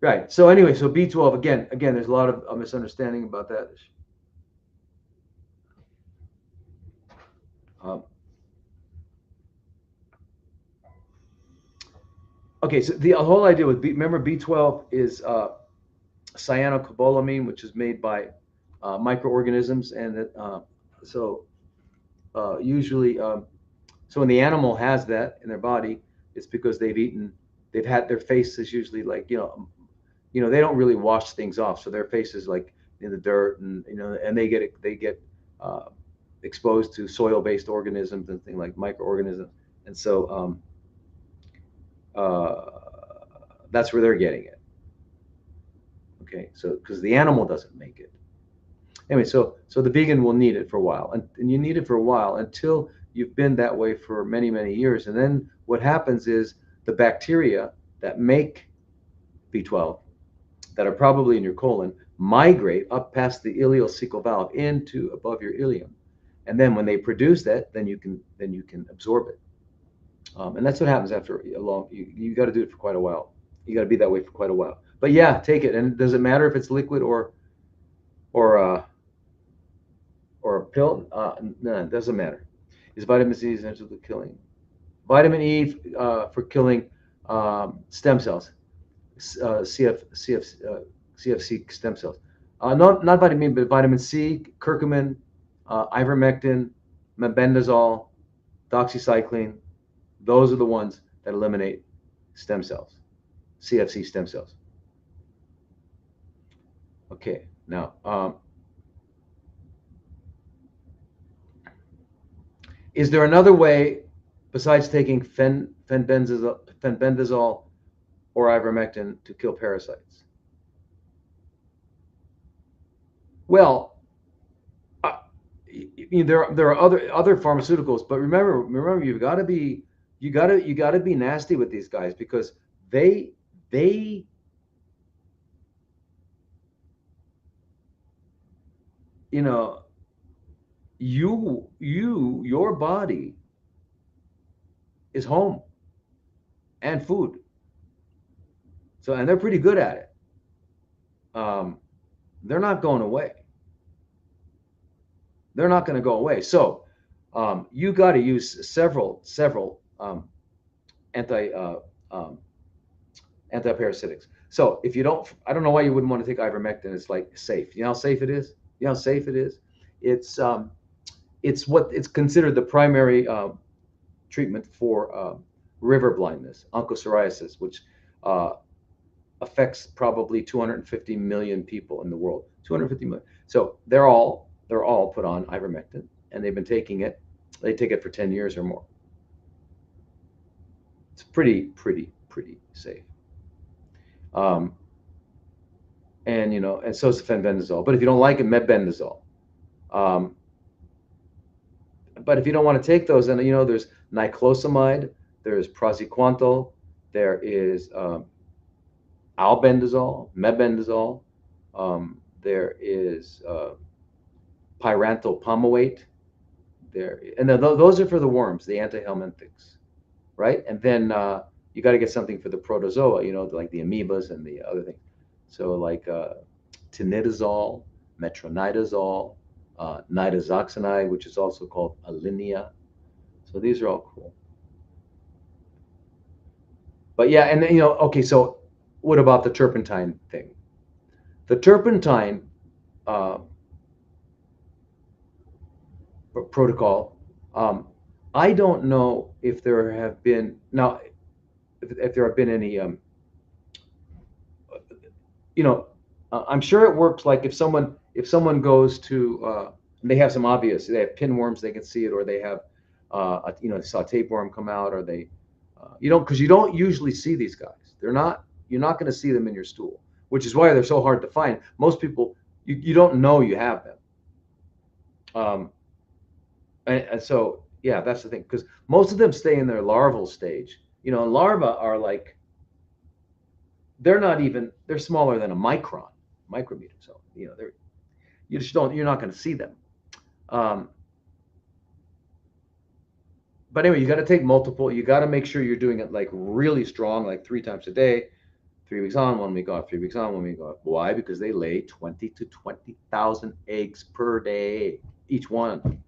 right. So anyway, so B12 again, there's a lot of misunderstanding about that. Um, okay, so the whole idea with remember B12 is cyanocobalamin, which is made by microorganisms, and so usually, so when the animal has that in their body, it's because they've had their face is usually like they don't really wash things off, so their face is like in the dirt, and and they get uh, exposed to soil-based organisms and things like microorganisms, and so uh, that's where they're getting it. Okay, so because the animal doesn't make it. Anyway, so the vegan will need it for a while, and you need it for a while until you've been that way for many years, and then what happens is the bacteria that make B12 that are probably in your colon migrate up past the ileocecal valve into above your ileum, and then when they produce that, then you can absorb it, and that's what happens after a long. You got to do it for quite a while. You got to be that way for quite a while. But yeah, take it, and does it matter if it's liquid or or a pill? No, it doesn't matter. Is vitamin C essential to killing? Vitamin E for killing stem cells, CFC stem cells. Not vitamin E, but vitamin C, curcumin, ivermectin, mebendazole, doxycycline. Those are the ones that eliminate stem cells, CFC stem cells. Okay, now is there another way besides taking fenbendazole or ivermectin to kill parasites? Well, there are other pharmaceuticals, but remember you got to be nasty with these guys because they you know your body is home and food, so and they're pretty good at it. Um, they're not going away. They're not going to go away. So you got to use several anti um, antiparasitics. So if you don't, I don't know why you wouldn't want to take ivermectin. It's like safe. You know how safe it is. You know how safe it is. It's it's considered the primary treatment for river blindness, onchocerciasis, which uh, affects probably 250 million people in the world. 250 million. So they're all put on ivermectin, and they've been taking it. They take it for 10 years or more. It's pretty safe. Um, and so is the fenbendazole. But if you don't like it, mebendazole. Um, but if you don't want to take those, then there's niclosamide, there's praziquantel, there is albendazole, mebendazole, there is pyrantel palmate. And those are for the worms, the antihelminthics, right? And then you got to get something for the protozoa, like the amoebas and the other things. So like tinidazole, metronidazole, nitazoxanide, which is also called Alinea. So these are all cool. But yeah, and then, okay, so what about the turpentine thing? The turpentine uh, protocol, I don't know if there have been, now, if there have been any, I'm sure it works like if someone goes to, they have some obvious, they have pinworms, they can see it, or they have, saw tapeworm come out, or they, because you don't usually see these guys. You're not going to see them in your stool, which is why they're so hard to find. Most people, you don't know you have them. And so, yeah, that's the thing, because most of them stay in their larval stage. Larvae are like, they're smaller than a micrometer. So, you're not going to see them. Um, but anyway, you got to take multiple. You got to make sure you're doing it like really strong, like 3 times a day, 3 weeks on, 1 week off, 3 weeks on, 1 week off. Why? Because they lay 20 to 20,000 eggs per day, each one.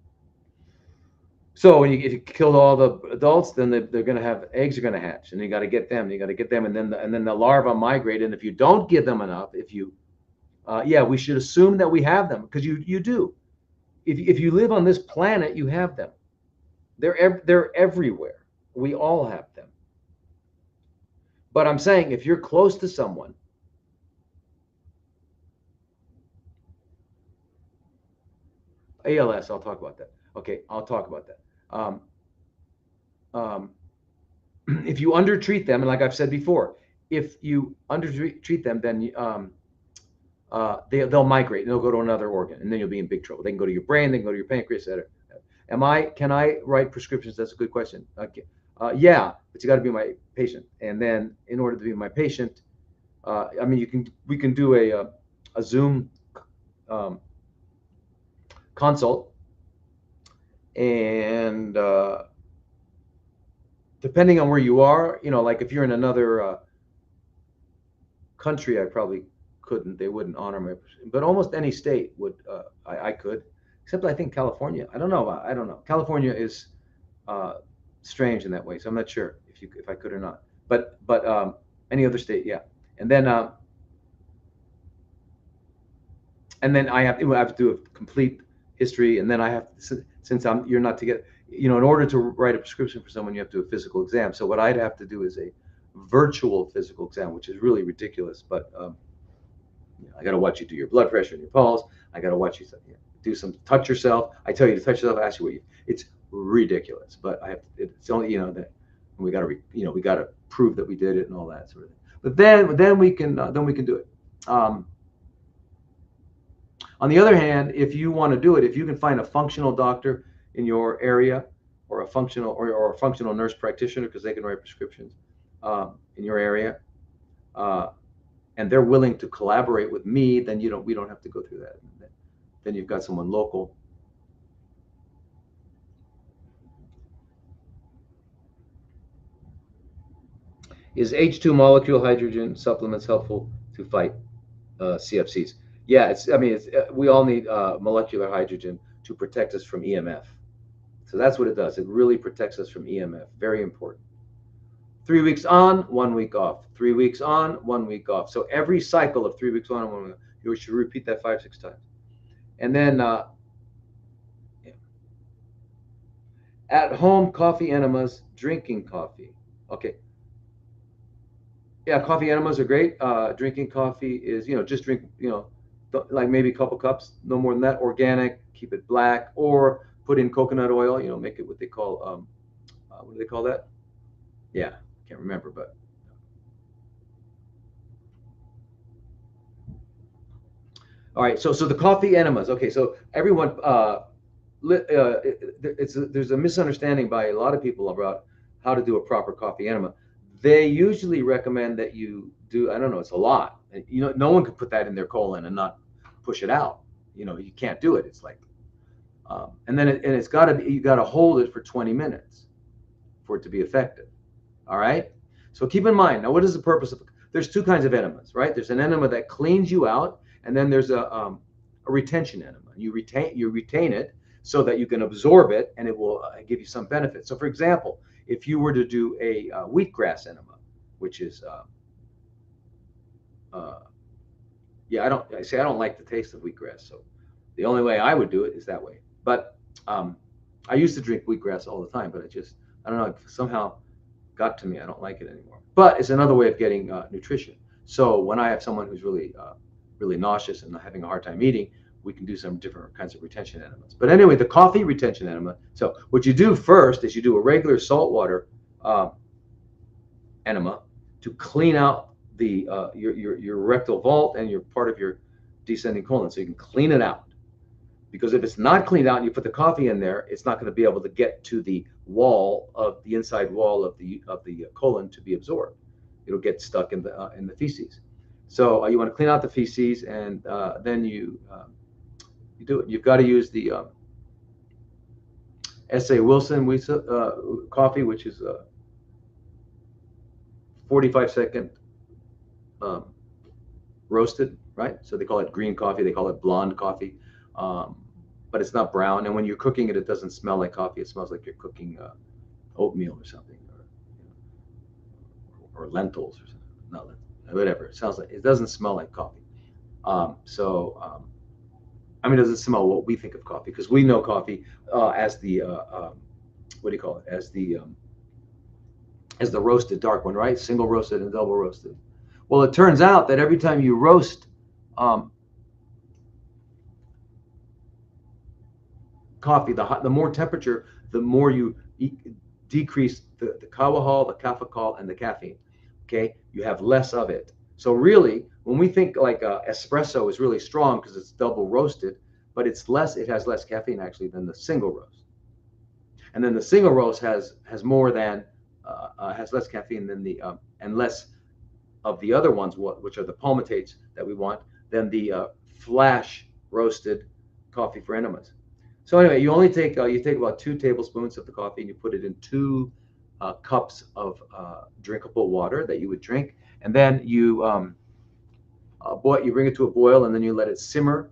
So if you killed all the adults, then they're going to have eggs are going to hatch, and you got to get them. You got to get them, and then the larvae migrate. And if you don't give them enough, yeah, we should assume that we have them because you do. If you live on this planet, you have them. They're everywhere. We all have them. But I'm saying if you're close to someone, ALS, I'll talk about that. Okay, I'll talk about that. If you undertreat them, and like I've said before, if you undertreat them, then they'll migrate and they'll go to another organ, and then you'll be in big trouble. They can go to your brain, they can go to your pancreas, etc. Can I write prescriptions? That's a good question. Okay. Yeah, but you got to be my patient. And then in order to be my patient, I mean, we can do a Zoom consult, and depending on where you are, like if you're in another country, I probably couldn't. They wouldn't honor my, but almost any state would. I could, except I think California. I don't know. California is strange in that way, so I'm not sure if I could or not. But any other state, yeah. And then I have to do a complete history, and then I have to, since you're not to get, in order to write a prescription for someone, you have to do a physical exam. So what I'd have to do is a virtual physical exam, which is really ridiculous. But I got to watch you do your blood pressure and your pulse. I got to watch you do some touch yourself. I tell you to touch yourself. I ask you it's ridiculous, but I have to, it's only that we got to we got to prove that we did it and all that sort of thing. But then we can do it. On the other hand, if you want to do it, if you can find a functional doctor in your area, or a functional nurse practitioner, because they can write prescriptions in your area, and they're willing to collaborate with me, then we don't have to go through that. Then you've got someone local. Is H2 molecule hydrogen supplements helpful to fight CFCs? Yeah, we all need molecular hydrogen to protect us from EMF. So that's what it does. It really protects us from EMF. Very important. 3 weeks on, 1 week off. 3 weeks on, 1 week off. So every cycle of 3 weeks on and 1 week off, you should repeat that 5-6 times. And then at home coffee enemas, drinking coffee. Okay. Yeah, coffee enemas are great. Drinking coffee is, just drink, like maybe a couple cups, no more than that. Organic, keep it black, or put in coconut oil, make it what they call, what do they call that? Yeah, can't remember, but. All right, so the coffee enemas. Okay, so everyone, there's a misunderstanding by a lot of people about how to do a proper coffee enema. They usually recommend that you do, I don't know, it's a lot. No one could put that in their colon and not push it out. You can't do it. It's like, and then it's got to, you got to hold it for 20 minutes for it to be effective. All right. So keep in mind, now what is the purpose of, there's two kinds of enemas, right? There's an enema that cleans you out, and then there's a retention enema. You retain it so that you can absorb it, and it will give you some benefit. So for example, if you were to do a wheatgrass enema, which is, yeah, I don't like the taste of wheatgrass. So the only way I would do it is that way. But I used to drink wheatgrass all the time, but I don't know, it somehow got to me. I don't like it anymore. But it's another way of getting nutrition. So when I have someone who's really nauseous and having a hard time eating, we can do some different kinds of retention enemas. But anyway, the coffee retention enema. So what you do first is you do a regular saltwater enema to clean out the your rectal vault and your part of your descending colon, so you can clean it out. Because if it's not cleaned out and you put the coffee in there, it's not going to be able to get to the wall of the inside wall of the colon to be absorbed. It'll get stuck in the feces. So you want to clean out the feces, and then you do it. You've got to use the S.A. Wilson coffee, which is 45-second roasted, right? So they call it green coffee. They call it blonde coffee, but it's not brown. And when you're cooking it, it doesn't smell like coffee. It smells like you're cooking oatmeal or something, or lentils or something. Not lentils, whatever. It sounds like it doesn't smell like coffee. I mean, it doesn't smell what we think of coffee, because we know coffee as the what do you call it? As the roasted dark one, right? Single roasted and double roasted. Well, it turns out that every time you roast coffee, the more temperature, the more you decrease the kawahal, the kafakal, and the caffeine. Okay, you have less of it. So really, when we think like espresso is really strong because it's double roasted, but it's less, it has less caffeine actually than the single roast. And then the single roast has more than has less caffeine than the and less of the other ones, which are the palmitates that we want, than the flash roasted coffee for enemas. So anyway, you only take about 2 tablespoons of the coffee, and you put it in 2 cups of drinkable water that you would drink, and then you you bring it to a boil, and then you let it simmer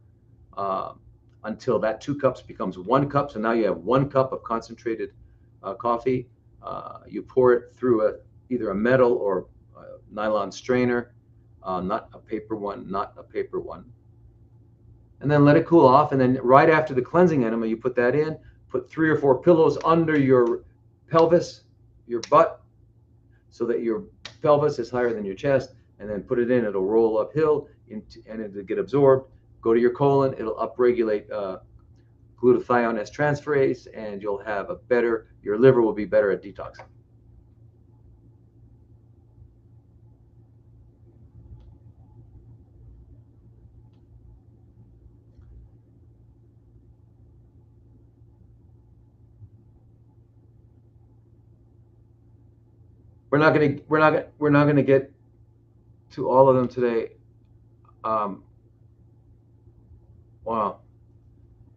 until that 2 cups becomes 1 cup. So now you have 1 cup of concentrated coffee. You pour it through either a metal or nylon strainer, not a paper one, and then let it cool off. And then right after the cleansing enema, you put that in, put 3 or 4 pillows under your pelvis, your butt, so that your pelvis is higher than your chest, and then put it in. It'll roll uphill and it'll get absorbed, go to your colon. It'll upregulate glutathione as transferase, and you'll have your liver will be better at detoxing. We're not gonna get to all of them today. Wow.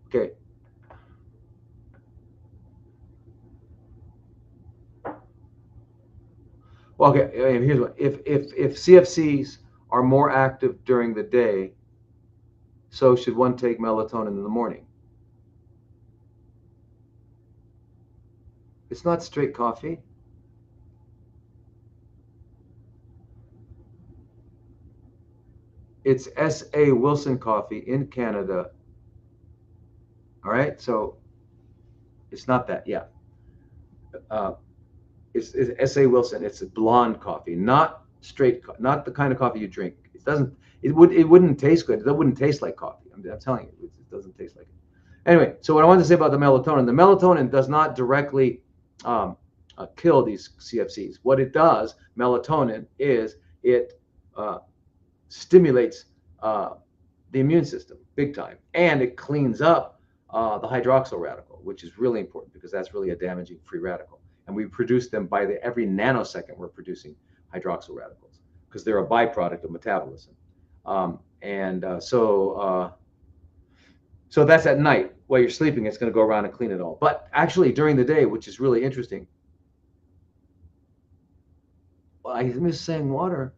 Okay. Well, okay. Here's what. If CFCs are more active during the day, so should one take melatonin in the morning. It's not straight coffee. It's S.A. Wilson coffee in Canada. All right, so it's not that. Yeah, it's S.A. Wilson. It's a blonde coffee, not straight, not the kind of coffee you drink. It wouldn't taste good. It wouldn't taste like coffee. I'm telling you, it doesn't taste like it. Anyway, so what I wanted to say about the melatonin does not directly kill these CFCs. What it does, melatonin, is it stimulates the immune system big time, and it cleans up the hydroxyl radical, which is really important because that's really a damaging free radical. And we produce them by every nanosecond. We're producing hydroxyl radicals because they're a byproduct of metabolism. So that's at night. While you're sleeping, it's going to go around and clean it all. But actually, during the day, which is really interesting, well, I missed saying water.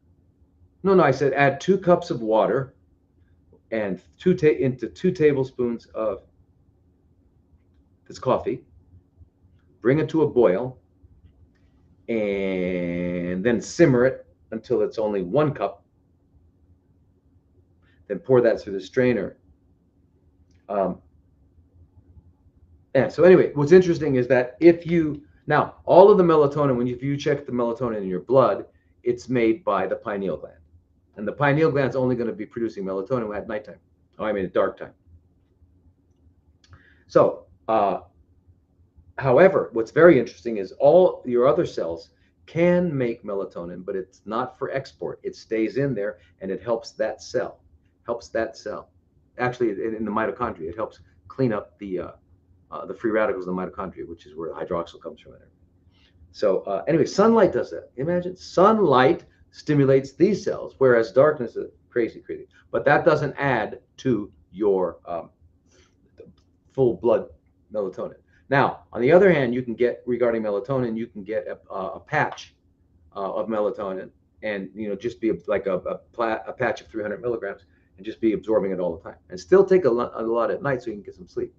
No, I said add 2 cups of water and into 2 tablespoons of this coffee. Bring it to a boil, and then simmer it until it's only 1 cup. Then pour that through the strainer. And so anyway, what's interesting is that now all of the melatonin, if you check the melatonin in your blood, it's made by the pineal gland. And the pineal gland is only going to be producing melatonin at nighttime. At dark time. So, however, what's very interesting is all your other cells can make melatonin, but it's not for export. It stays in there, and it helps that cell. Actually, in the mitochondria, it helps clean up the free radicals in the mitochondria, which is where the hydroxyl comes from. So anyway, sunlight does that. Imagine sunlight stimulates these cells, whereas darkness is crazy. But that doesn't add to your full blood melatonin. Now, on the other hand, you can get, regarding melatonin, you can get a patch of melatonin, and just be like a patch of 300 milligrams, and just be absorbing it all the time, and still take a lot at night so you can get some sleep,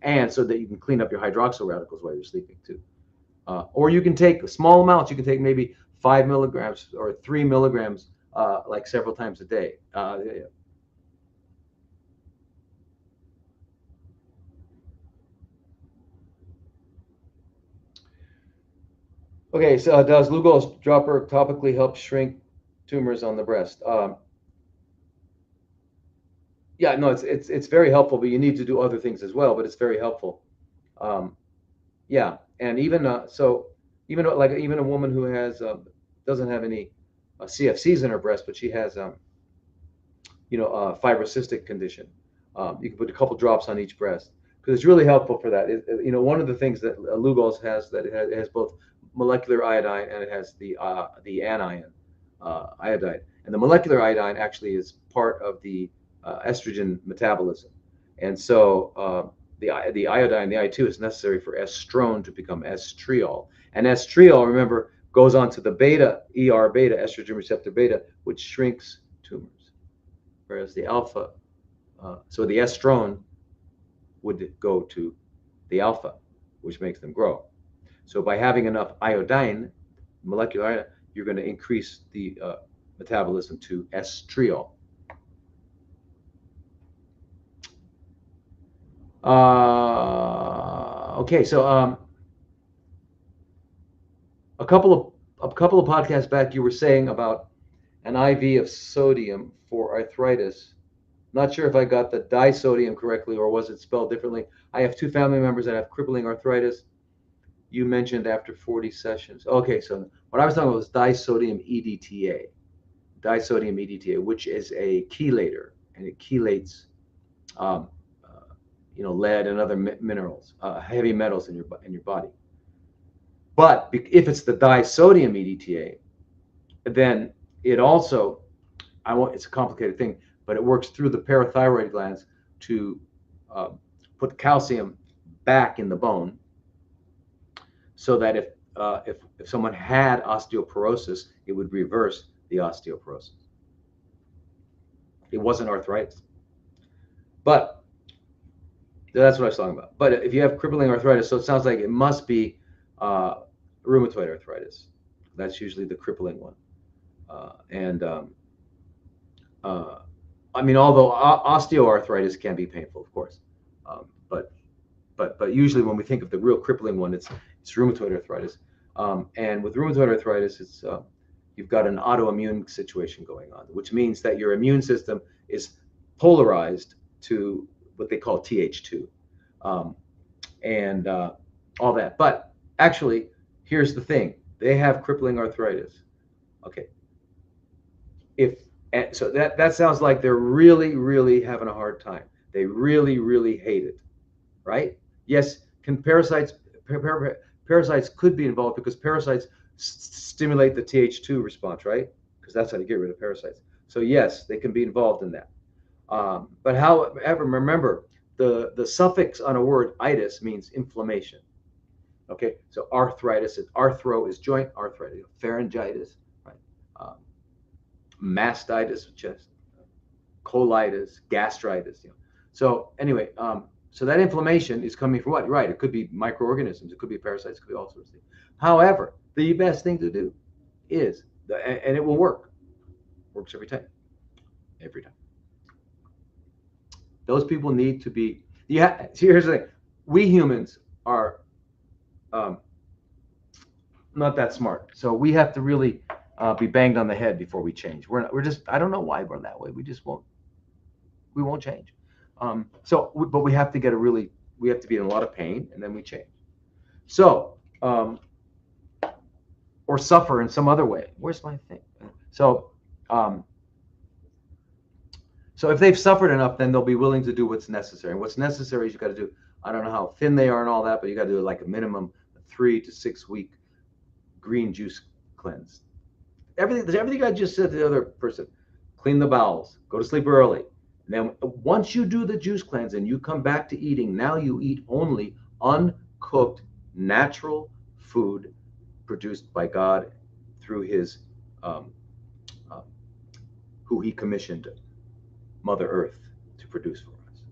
and so that you can clean up your hydroxyl radicals while you're sleeping too. Or you can take small amounts. You can take maybe 5 milligrams or 3 milligrams, like several times a day. Okay, so does Lugol's dropper topically help shrink tumors on the breast? Yeah, no, it's very helpful, but you need to do other things as well. But it's very helpful. Um, yeah, and even a woman who has doesn't have any CFCs in her breast, but she has a fibrocystic condition. You can put a couple drops on each breast because it's really helpful for that. One of the things that Lugol's has, that it has both molecular iodine and it has the anion iodine, and the molecular iodine actually is part of the estrogen metabolism, and so the iodine, the I2, is necessary for estrone to become estriol, and estriol, remember, goes on to the beta, beta, estrogen receptor beta, which shrinks tumors, whereas the alpha, so the estrone would go to the alpha, which makes them grow. So by having enough iodine, molecular iodine, you're going to increase the metabolism to estriol. Okay, so a couple of podcasts back, you were saying about an IV of sodium for arthritis. Not sure if I got the disodium correctly, or was it spelled differently. I have 2 family members that have crippling arthritis. You mentioned after 40 sessions. Okay, so what I was talking about was disodium EDTA, which is a chelator, and it chelates lead and other minerals, heavy metals in your body. But if it's the disodium EDTA, then it also, it's a complicated thing, but it works through the parathyroid glands to put calcium back in the bone, so that if someone had osteoporosis, it would reverse the osteoporosis. It wasn't arthritis, but that's what I was talking about. But if you have crippling arthritis, so it sounds like it must be rheumatoid arthritis. That's usually the crippling one. I mean, although osteoarthritis can be painful, of course, but usually when we think of the real crippling one, it's rheumatoid arthritis. And with rheumatoid arthritis, it's you've got an autoimmune situation going on, which means that your immune system is polarized to what they call Th2, and all that. But actually, here's the thing: they have crippling arthritis. Okay, so that sounds like they're really having a hard time. They really hate it, right? Yes, can parasites could be involved, because parasites stimulate the Th2 response, right? Because that's how you get rid of parasites. So yes, they can be involved in that. But however, remember, the suffix on a word itis means inflammation. Okay, so arthritis, arthro is joint, arthritis, pharyngitis, right? Mastitis, chest, colitis, gastritis. So anyway, so that inflammation is coming from what? You're right. It could be microorganisms. It could be parasites. It could be all sorts of things. However, the best thing to do is, and it will work. Works every time. Every time. Those people need to be. See, here's the thing. We humans are not that smart, so we have to really be banged on the head before we change. We're just. I don't know why we're that way. We just won't. We won't change. But we have to we have to be in a lot of pain, and then we change. So, or suffer in some other way. Where's my thing? So if they've suffered enough, then they'll be willing to do what's necessary. And what's necessary is you got to do, I don't know how thin they are and all that, but you got to do like a minimum 3 to 6 week green juice cleanse. Everything I just said to the other person. Clean the bowels, go to sleep early. And then once you do the juice cleanse and you come back to eating, now you eat only cooked, natural food produced by God through his, um, uh, who he commissioned, Mother Earth, to produce for us.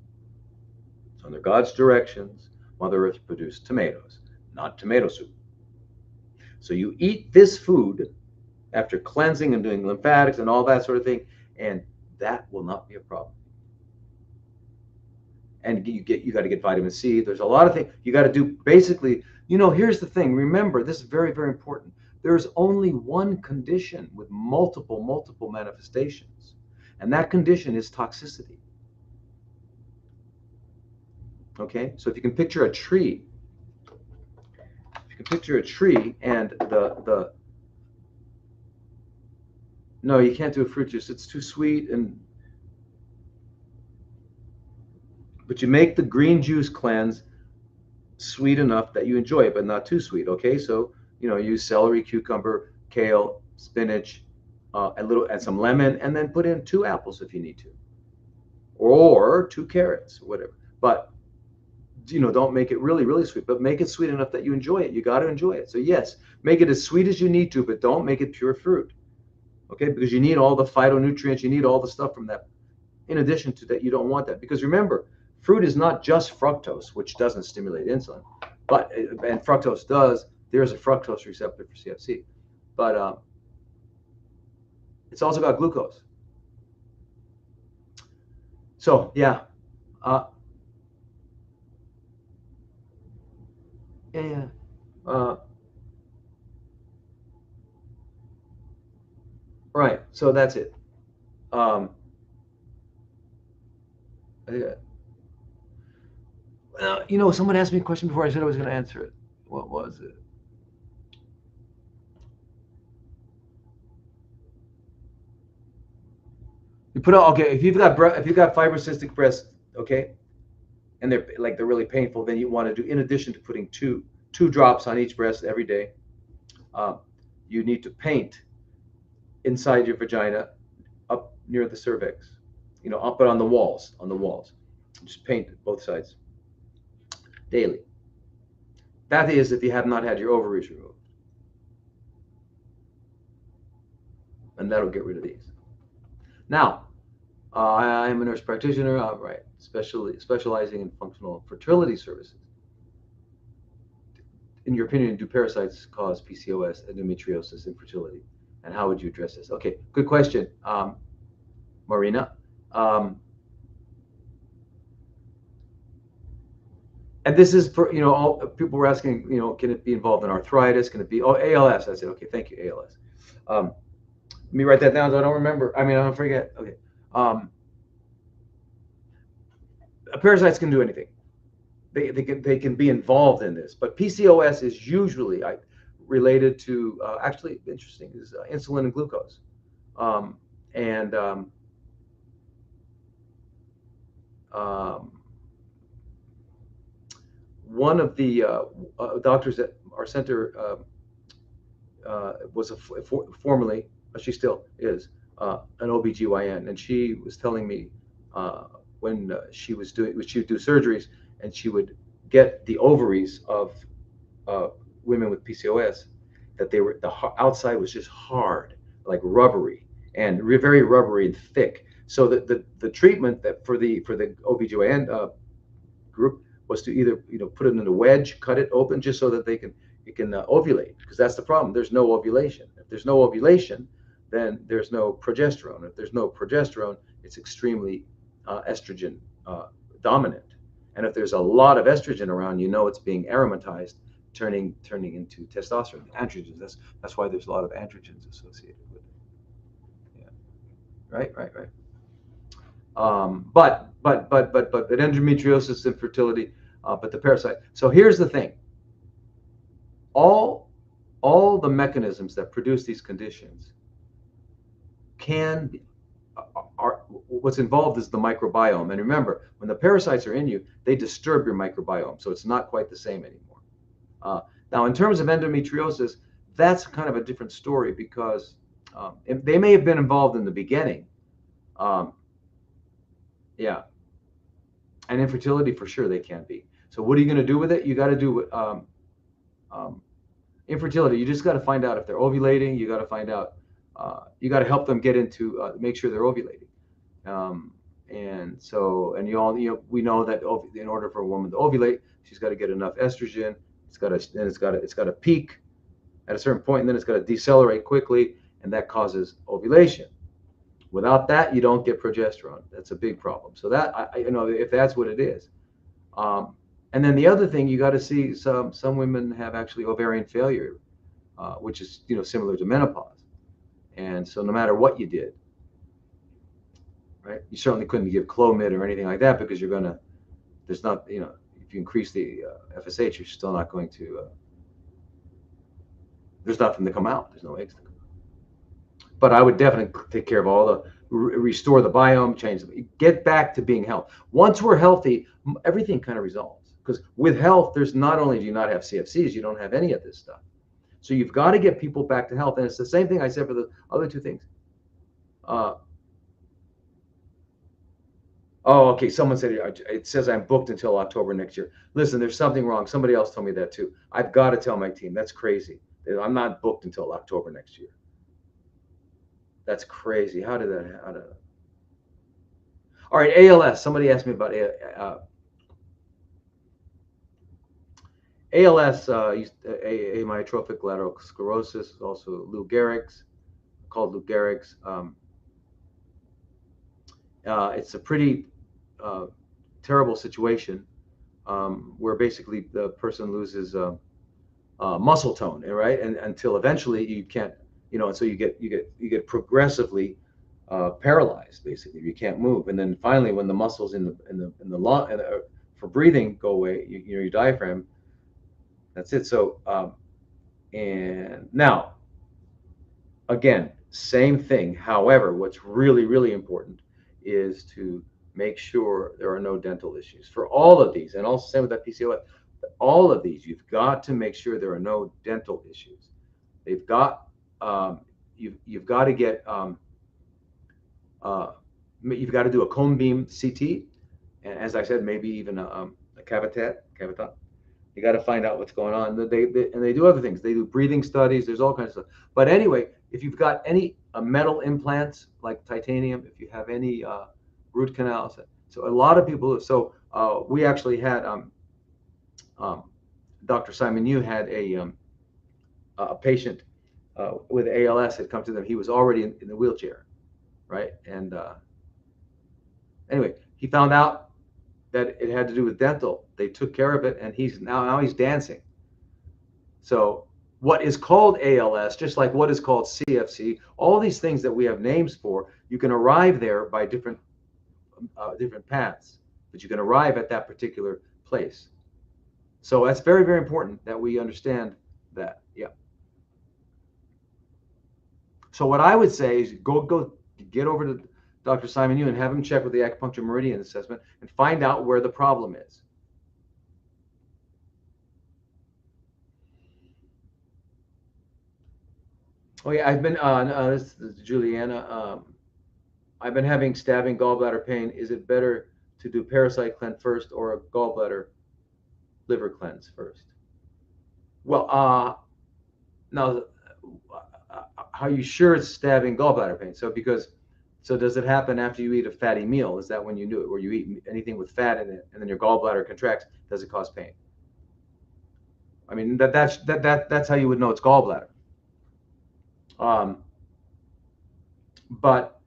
So under God's directions, Mother Earth produced tomatoes, not tomato soup. So you eat this food after cleansing and doing lymphatics and all that sort of thing, and that will not be a problem. And you got to get vitamin C. There's a lot of things you got to do. Basically, here's the thing. Remember, this is very, very important. There's only one condition with multiple manifestations, and that condition is toxicity. Okay, so if you can picture a tree, and the no, you can't do a fruit juice. It's too sweet, but you make the green juice cleanse sweet enough that you enjoy it, but not too sweet. Okay, so use celery, cucumber, kale, spinach, and some lemon, and then put in 2 apples if you need to, or 2 carrots, whatever. But don't make it really, really sweet, but make it sweet enough that you enjoy it. You got to enjoy it. So yes, make it as sweet as you need to, but don't make it pure fruit. Okay, because you need all the phytonutrients, you need all the stuff from that. In addition to that, you don't want that, because remember, fruit is not just fructose, which doesn't stimulate insulin, and fructose does. There's a fructose receptor for CFC, but it's also got glucose. So yeah, yeah. Right. So that's it. Yeah. Someone asked me a question before I said I was going to answer it. What was it? You put out, okay, if you've got fibrocystic breasts, okay, and they're really painful, then you want to do, in addition to putting two drops on each breast every day, you need to paint inside your vagina up near the cervix, up on the walls, just paint both sides daily. That is if you have not had your ovaries removed, and that'll get rid of these. Now, I am a nurse practitioner, right, specializing in functional fertility services. In your opinion, do parasites cause PCOS, endometriosis, infertility? And how would you address this? Okay, good question, Marina. And this is for, all people were asking, can it be involved in arthritis? Can it be, ALS? I said, okay, thank you, ALS. Let me write that down so I don't remember. I don't forget. Okay. Parasites can do anything. They can be involved in this, but PCOS is usually related to, actually interesting, is insulin and glucose. One of the doctors at our center was formerly, she still is, an OBGYN, and she was telling me when she would do surgeries, and she would get the ovaries of women with PCOS, that the outside was just hard, like rubbery, and very rubbery and thick. So the treatment that for the OBGYN group was to either put it in a wedge, cut it open, just so that it can ovulate, because that's the problem. There's no ovulation. If there's no ovulation, then there's no progesterone. If there's no progesterone, it's extremely estrogen dominant. And if there's a lot of estrogen around, it's being aromatized, turning into testosterone, androgens. That's why there's a lot of androgens associated with it. Yeah. Right. But endometriosis, infertility, but the parasite. So here's the thing. All the mechanisms that produce these conditions are what's involved is the microbiome. And remember, when the parasites are in you, they disturb your microbiome, so it's not quite the same anymore. Now, in terms of endometriosis, that's kind of a different story, because they may have been involved in the beginning. Yeah. And infertility, for sure, they can be. So what are you going to do with it? You got to do infertility. You just got to find out if they're ovulating. You got to find out. You got to help them get into make sure they're ovulating. And so, and we know that in order for a woman to ovulate, she's got to get enough estrogen. It's got to peak at a certain point, and then it's got to decelerate quickly, and that causes ovulation. Without that, you don't get progesterone. That's a big problem. So that if that's what it is. And then the other thing, you got to see some women have actually ovarian failure, which is similar to menopause. And so no matter what you did, right, you certainly couldn't give Clomid or anything like that because there's not, if you increase the FSH, you're still not going to. There's nothing to come out. There's no eggs to come out. But I would definitely take care of all the restore the biome, change them, get back to being healthy. Once we're healthy, everything kind of resolves. Because with health, there's not only do you not have CFCs, you don't have any of this stuff. So you've got to get people back to health. And it's the same thing I said for the other two things. Oh, okay. Someone said it says I'm booked until October next year. Listen, there's something wrong. Somebody else told me that too. I've got to tell my team. That's crazy. I'm not booked until October next year. That's crazy. How did that happen? All right, ALS. Somebody asked me about ALS, amyotrophic lateral sclerosis, also Lou Gehrig's, called Lou Gehrig's. It's a pretty terrible situation where basically the person loses muscle tone, right? And until eventually you can't, and so you get progressively paralyzed. Basically, you can't move, and then finally, when the muscles in the lung for breathing go away, your diaphragm. That's it. So, and now, again, same thing. However, what's really, really important is to make sure there are no dental issues for all of these, and also same with that PCOS. All of these, you've got to make sure there are no dental issues. They've got you've got to get you've got to do a cone beam CT, and as I said, maybe even a cavitat. You got to find out what's going on. They do other things. They do breathing studies. There's all kinds of stuff. But anyway, if you've got any metal implants like titanium, if you have any root canals, so a lot of people. So we actually had Dr. Simon Yu had a patient with ALS had come to them. He was already in the wheelchair, right? And anyway, he found out that it had to do with dental. They took care of it, and he's now he's dancing. So what is called ALS, just like what is called CFC, all these things that we have names for, you can arrive there by different paths, but you can arrive at that particular place. So that's very, very important that we understand that. Yeah. So what I would say is go get over to Dr. Simon Yu and have him check with the acupuncture meridian assessment and find out where the problem is. Oh yeah, I've been this is Juliana. I've been having stabbing gallbladder pain. Is it better to do parasite cleanse first or a gallbladder liver cleanse first? Well, now, are you sure it's stabbing gallbladder pain? So does it happen after you eat a fatty meal? Is that when you do it, where you eat anything with fat in it and then your gallbladder contracts? Does it cause pain? I mean, that's how you would know it's gallbladder. But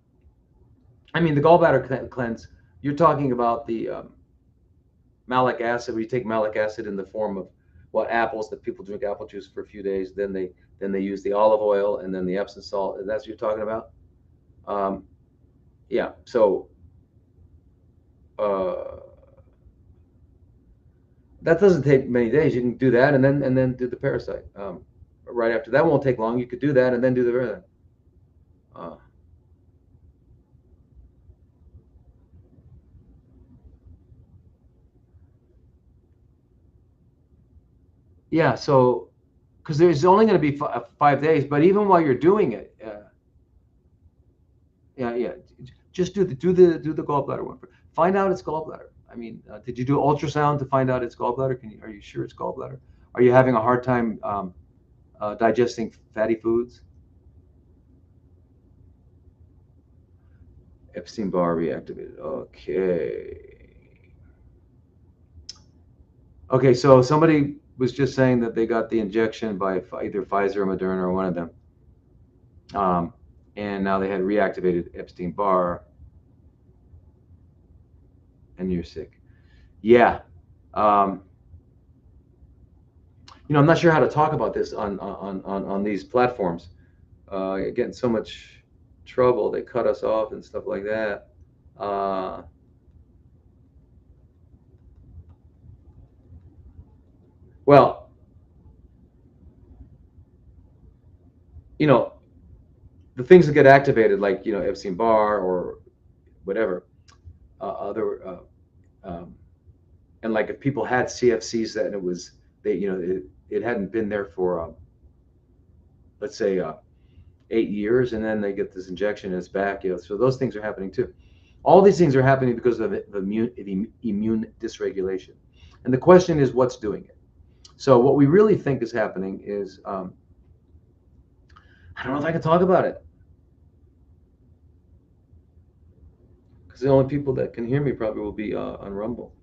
I mean, the gallbladder cleanse, you're talking about the malic acid, where you take malic acid in the form of apples, that people drink apple juice for a few days, then they use the olive oil and then the Epsom salt. That's what you're talking about. Yeah, so that doesn't take many days. You can do that and then do the parasite right after. That won't take long. You could do that and then do the parasite. Yeah, so because there's only going to be 5 days, but even while you're doing it, yeah, just do the gallbladder one. Find out it's gallbladder. I mean, did you do ultrasound to find out it's gallbladder? Are you sure it's gallbladder? Are you having a hard time digesting fatty foods? Epstein-Barr reactivated. Okay. Okay, so somebody was just saying that they got the injection by either Pfizer or Moderna or one of them. And now they had reactivated Epstein-Barr, and you're sick. Yeah. I'm not sure how to talk about this on these platforms. Get in so much trouble. They cut us off and stuff like that. Well, the things that get activated, like Epstein-Barr or whatever, other, and like if people had CFCs that it was it hadn't been there for let's say 8 years, and then they get this injection and it's back. So those things are happening too. All these things are happening because of immune dysregulation, and the question is what's doing it. So what we really think is happening is I don't know if I can talk about it, because the only people that can hear me probably will be on Rumble.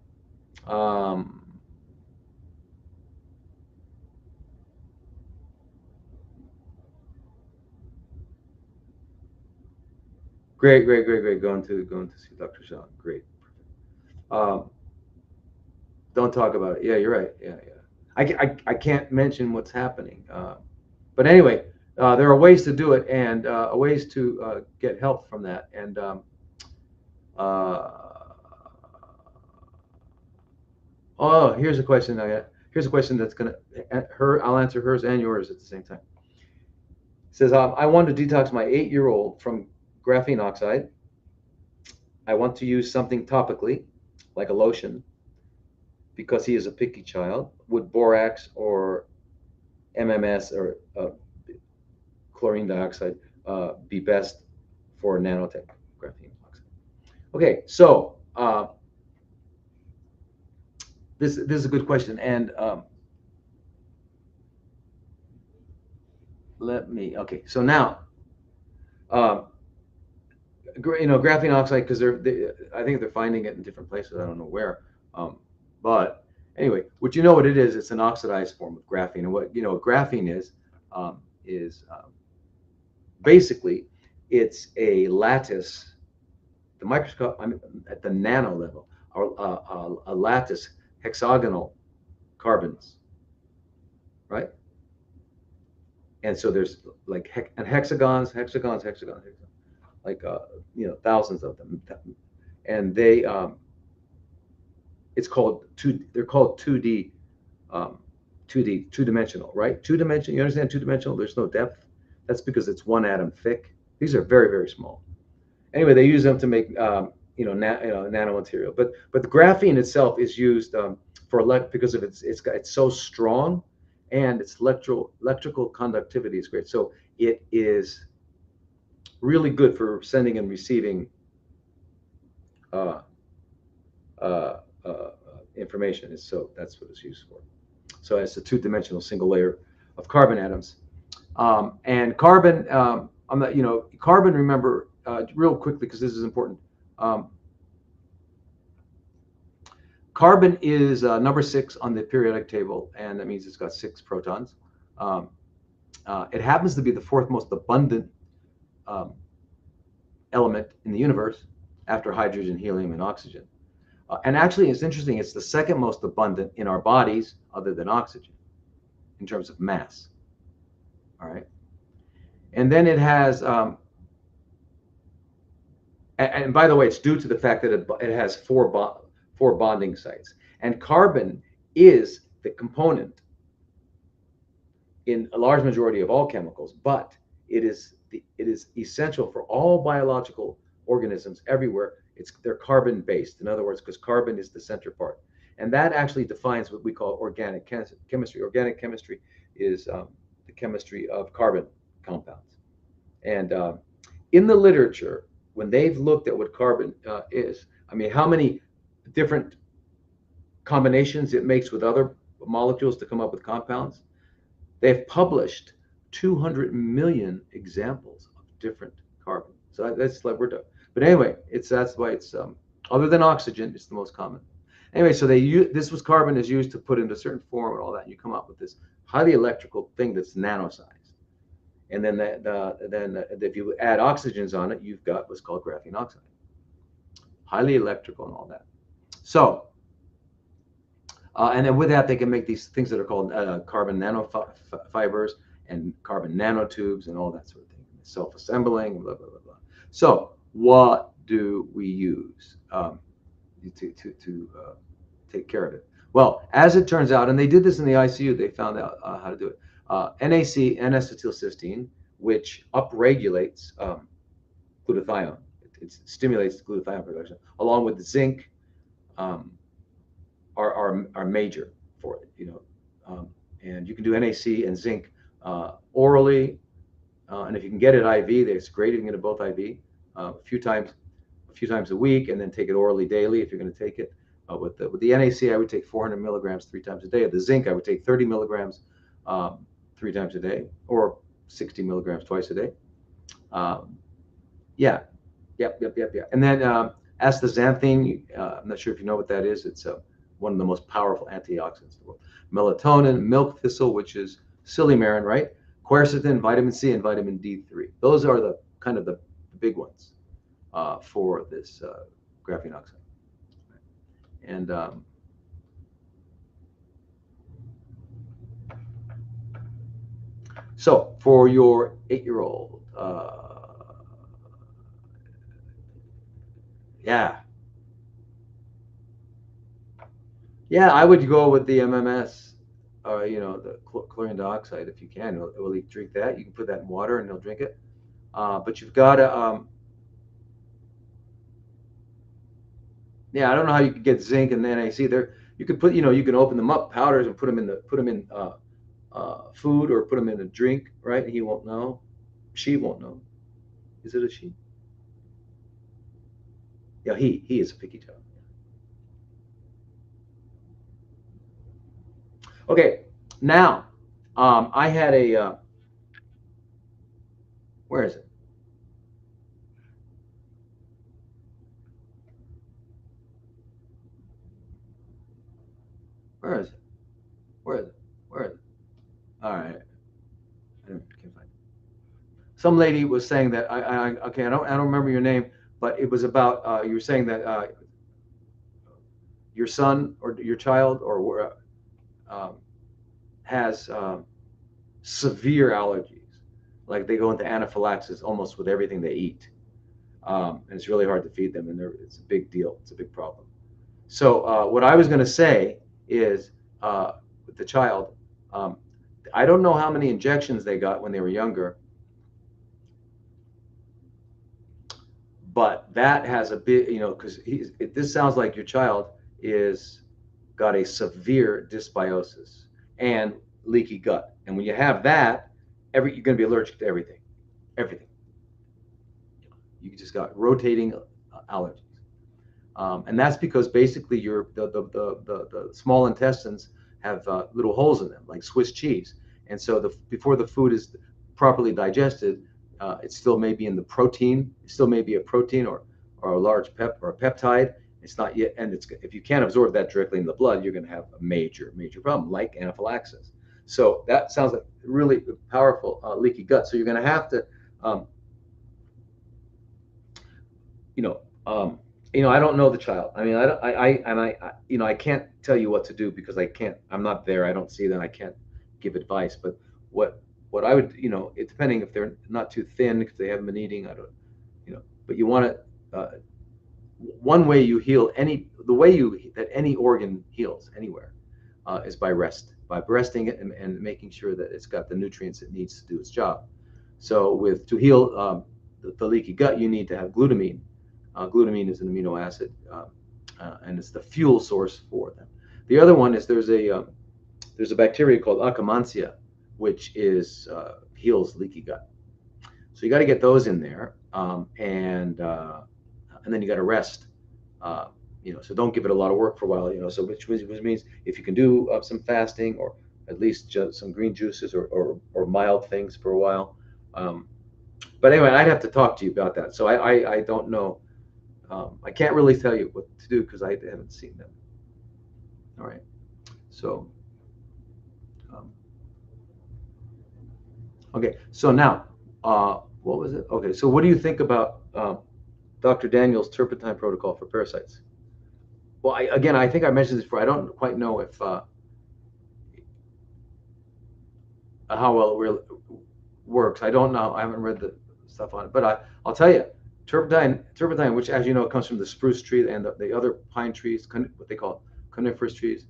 Great. Going to see Dr. Sean. Great. Don't talk about it. Yeah, you're right. Yeah. I can't mention what's happening. But anyway, there are ways to do it, and ways to get help from that. And oh, here's a question I got. Here's a question that's gonna I'll answer hers and yours at the same time. It says, I want to detox my 8-year-old from graphene oxide. I want to use something topically, like a lotion, because he is a picky child. Would borax or MMS or chlorine dioxide be best for nanotech graphene oxide? Okay, so this is a good question, and okay, so now graphene oxide, because I think they're finding it in different places. I don't know where, but anyway, what it is? It's an oxidized form of graphene, and what graphene is basically it's a lattice. The microscope, at the nano level, a lattice hexagonal carbons, right? And so there's like hexagons, like thousands of them, and they it's called they're called 2D, 2D, two-dimensional, right? Two-dimensional. You understand two-dimensional? There's no depth. That's because it's one atom thick. These are very, very small. Anyway, they use them to make nanomaterial. But the graphene itself is used because of it's so strong, and its electrical conductivity is great. So it is really good for sending and receiving information. So that's what it's used for. So it's a two-dimensional single layer of carbon atoms, and carbon. Carbon. Remember, real quickly, because this is important. Carbon is number 6 on the periodic table, and that means it's got 6 protons. It happens to be the 4th most abundant element in the universe, after hydrogen, helium, and oxygen. And actually, it's interesting, it's the 2nd most abundant in our bodies, other than oxygen, in terms of mass. All right. And then it has, and by the way, it's due to the fact that it has 4 bonding sites. And carbon is the component in a large majority of all chemicals, but it is essential for all biological organisms everywhere. They're carbon based. In other words, because carbon is the center part, and that actually defines what we call organic chemistry. Organic chemistry is the chemistry of carbon compounds. And in the literature, when they've looked at what carbon is, I mean, how many different combinations it makes with other molecules to come up with compounds. They've published 200 million examples of different carbon. So that's like we're done. But anyway, that's why it's other than oxygen, it's the most common. Anyway, so this was carbon is used to put into a certain form and all that, and you come up with this highly electrical thing that's nano-sized. And then if you add oxygens on it, you've got what's called graphene oxide, highly electrical and all that. So, and then with that, they can make these things that are called carbon nanofibers and carbon nanotubes and all that sort of thing, self-assembling, blah, blah, blah, blah. So what do we use to take care of it? Well, as it turns out, and they did this in the ICU, they found out how to do it. NAC, N-acetylcysteine, which upregulates glutathione. It stimulates glutathione production, along with the zinc, are major for it. And you can do NAC and zinc orally, and if you can get it IV, it's great. You can get it both IV a few times a week, and then take it orally daily if you're going to take it. With the NAC, I would take 400 milligrams 3 times a day. Of the zinc, I would take 30 milligrams 3 times a day, or 60 milligrams twice a day. Yep. And then astaxanthin, I'm not sure if you know what that is. It's one of the most powerful antioxidants in the world. Melatonin, milk thistle, which is silymarin, right? Quercetin, vitamin C, and vitamin D3. Those are the kind of the big ones for this graphene oxide. And so for your 8-year-old, yeah, I would go with the MMS, the chlorine dioxide if you can. Will he drink that? You can put that in water and he'll drink it. But you've got to, I don't know how you could get zinc and NAC there. You could put, you can open them up, powders, and put them in food, or put them in a drink, right? He won't know. She won't know. Is it a she? Yeah, he is a picky child. Okay, now I had a where is it? Where is it? Where is it? Where is it? All right, I can't find it. Some lady was saying that okay, I don't remember your name, but it was about you were saying that your son or your child or has severe allergies, like they go into anaphylaxis almost with everything they eat, and it's really hard to feed them, and it's a big deal. It's a big problem. So what I was going to say is with the child, I don't know how many injections they got when they were younger, but that has a big, because this sounds like your child is got a severe dysbiosis and leaky gut. And when you have that, you're going to be allergic to everything. You just got rotating allergies. And that's because basically the small intestines have little holes in them, like Swiss cheese. And so before the food is properly digested, it still may be in the protein. It still may be a protein or a large or a peptide. It's not yet, and if you can't absorb that directly in the blood, you're going to have a major problem, like anaphylaxis. So that sounds like really powerful leaky gut. So you're going to have to, I don't know the child. I mean, I can't tell you what to do because I'm not there. I don't see them. I can't give advice. But what I would, depending if they're not too thin, if they haven't been eating, I don't, but you want to, one way you heal the way that any organ heals anywhere is by resting it and making sure that it's got the nutrients it needs to do its job. So to heal the leaky gut, you need to have glutamine. Glutamine is an amino acid, and it's the fuel source for them. The other one is there's a bacteria called Akkermansia, which heals leaky gut. So you got to get those in there, and then you got to rest. So don't give it a lot of work for a while. So which means if you can do some fasting or at least just some green juices or mild things for a while. But anyway, I'd have to talk to you about that. So I don't know. I can't really tell you what to do because I haven't seen them. All right. So, okay. So now, what was it? Okay. So what do you think about Dr. Daniel's Turpentine protocol for parasites? Well, I think I mentioned this before. I don't quite know if how well it really works. I don't know. I haven't read the stuff on it, but I'll tell you, turpentine, which as you know comes from the spruce tree and the other pine trees, what they call coniferous trees.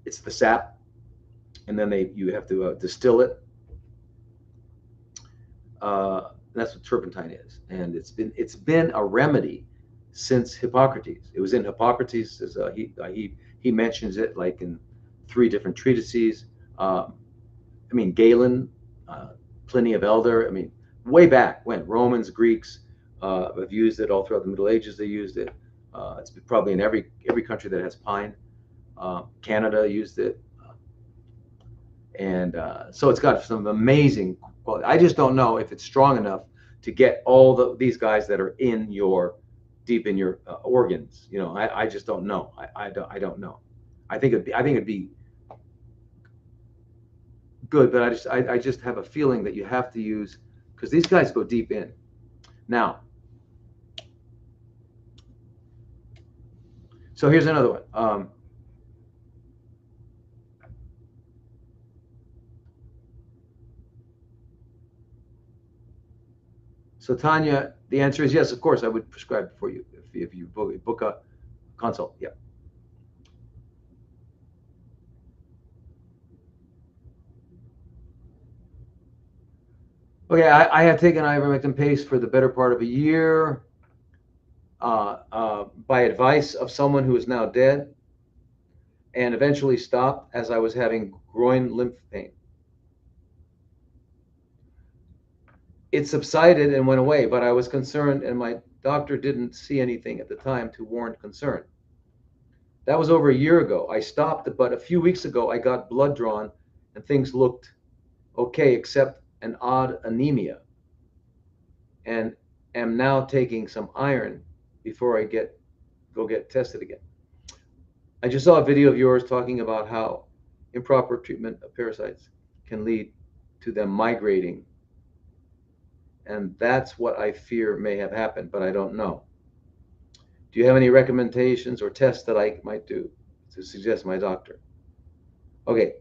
It's the sap, and then you have to distill it. That's what turpentine is, and it's been a remedy since Hippocrates. It was in Hippocrates, as he mentions it like in 3 different treatises. Galen, Pliny of Elder. Way back when Romans, Greeks have used it all throughout the Middle Ages. They used it. It's probably in every country that has pine. Canada used it, and so it's got some amazing quality. I just don't know if it's strong enough to get all these guys that are deep in your organs. I just don't know. I don't know. I think it'd be good, but I just have a feeling that you have to use, because these guys go deep in. Now, so here's another one. So Tanya, the answer is yes, of course, I would prescribe it for you if you book a consult. Yeah. Okay, I have taken ivermectin paste for the better part of a year by advice of someone who is now dead, and eventually stopped as I was having groin lymph pain. It subsided and went away, but I was concerned, and my doctor didn't see anything at the time to warrant concern. That was over a year ago. I stopped, but a few weeks ago I got blood drawn and things looked okay except an odd anemia, and am now taking some iron before I go get tested again. I just saw a video of yours talking about how improper treatment of parasites can lead to them migrating, and that's what I fear may have happened, but I don't know. Do you have any recommendations or tests that I might do to suggest my doctor? Okay.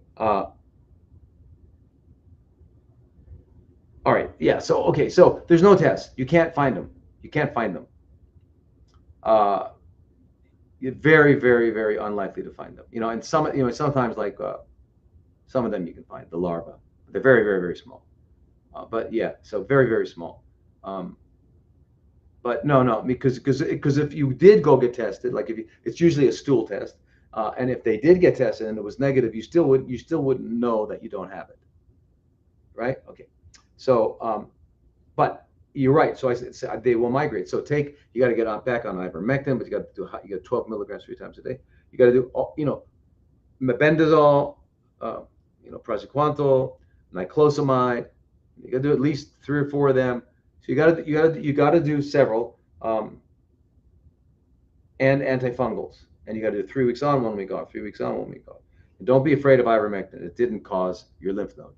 All right. Yeah. So, okay. So there's no test. You can't find them. You can't find them. You're very, very, very unlikely to find them. And sometimes like some of them you can find the larvae. They're very, very, very small. But yeah, so very, very small. But no, because if you did go get tested, like it's usually a stool test, and if they did get tested and it was negative, you still wouldn't know that you don't have it, right? Okay, so but you're right. So I said they will migrate. So you got to get back on ivermectin, but you got 12 milligrams 3 times a day. You got to do mebendazole, praziquantel, niclosamide. You got to do at least 3 or 4 of them. So you got to do several, and antifungals, and you got to do 3 weeks on, 1 week off, 3 weeks on, 1 week off. And don't be afraid of ivermectin. It didn't cause your lymph node.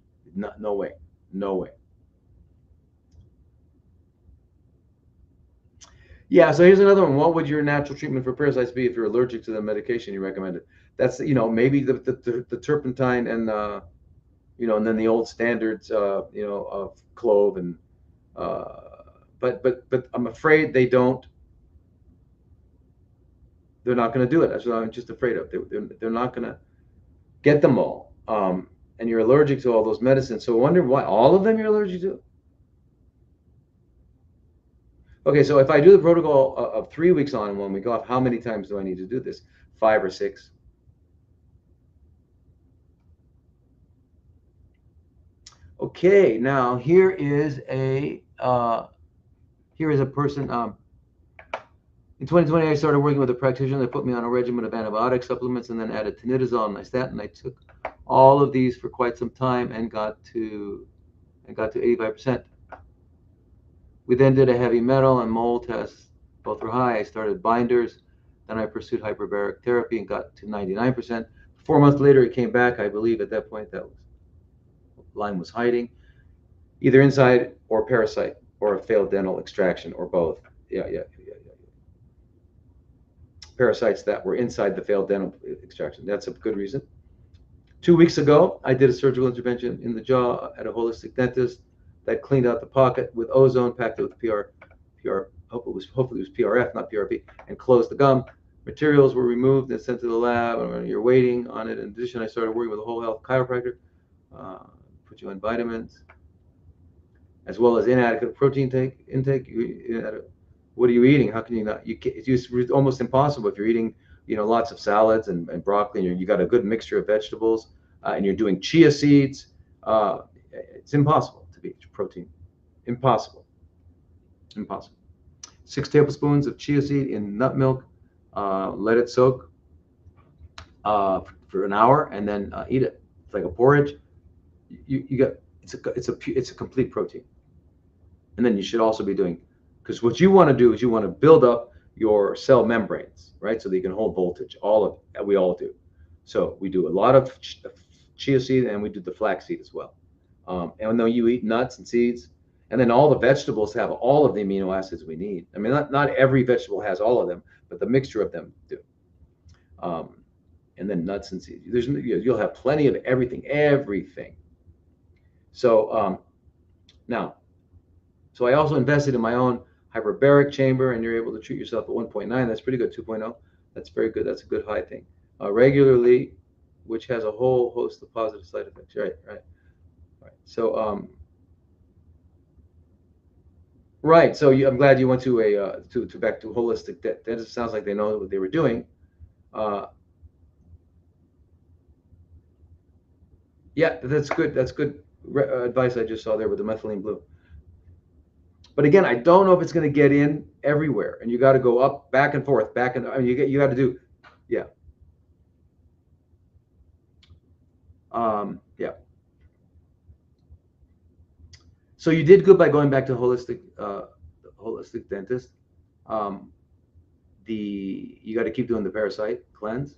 No way. No way. Yeah. So here's another one. What would your natural treatment for parasites be if you're allergic to the medication you recommended? That's maybe the turpentine and and then the old standards of clove and but I'm afraid they're not going to do it. That's what I'm just afraid of. They're not going to get them all. And you're allergic to all those medicines. So I wonder why all of them you're allergic to. Okay, so if I do the protocol of 3 weeks on and 1 week off, how many times do I need to do this? 5 or 6? Okay, now here is a person. In 2020, I started working with a practitioner that put me on a regimen of antibiotic supplements and then added tinidazole and nystatin. I took all of these for quite some time and got to 85%. We then did a heavy metal and mold test. Both were high. I started binders. Then I pursued hyperbaric therapy and got to 99%. 4 months later, it came back. I believe at that point that Lyme was hiding, either inside or parasite or a failed dental extraction or both. Yeah. Parasites that were inside the failed dental extraction. That's a good reason. 2 weeks ago, I did a surgical intervention in the jaw at a holistic dentist that cleaned out the pocket with ozone, packed it with hopefully it was PRF, not PRP, and closed the gum. Materials were removed and sent to the lab, and you're waiting on it. In addition, I started working with a whole health chiropractor, put you on vitamins, as well as inadequate protein intake. What are you eating? How can you not? It's almost impossible if you're eating, lots of salads and broccoli, and you got a good mixture of vegetables, and you're doing chia seeds. It's impossible to beat protein. Impossible. 6 tablespoons of chia seed in nut milk. Let it soak for an hour, and then eat it. It's like a porridge. It's a complete protein. And then you should also be doing, because what you want to do is you want to build up your cell membranes, right? So that you can hold voltage. We all do. So we do a lot of chia seed, and we do the flaxseed as well. And then you eat nuts and seeds, and then all the vegetables have all of the amino acids we need. I mean, not every vegetable has all of them, but the mixture of them do. And then nuts and seeds. You'll have plenty of everything. So so I also invested in my own hyperbaric chamber, and you're able to treat yourself at 1.9. That's pretty good. 2.0. That's very good. That's a good high thing. Regularly, which has a whole host of positive side effects. Right. So right. So I'm glad you went to back to holistic dentist. Sounds like they know what they were doing. Yeah, that's good. That's good advice I just saw there with the methylene blue. But again, I don't know if it's going to get in everywhere, and you got to go up, back and forth, you got to do, yeah. Yeah. So you did good by going back to holistic dentist. You got to keep doing the parasite cleanse.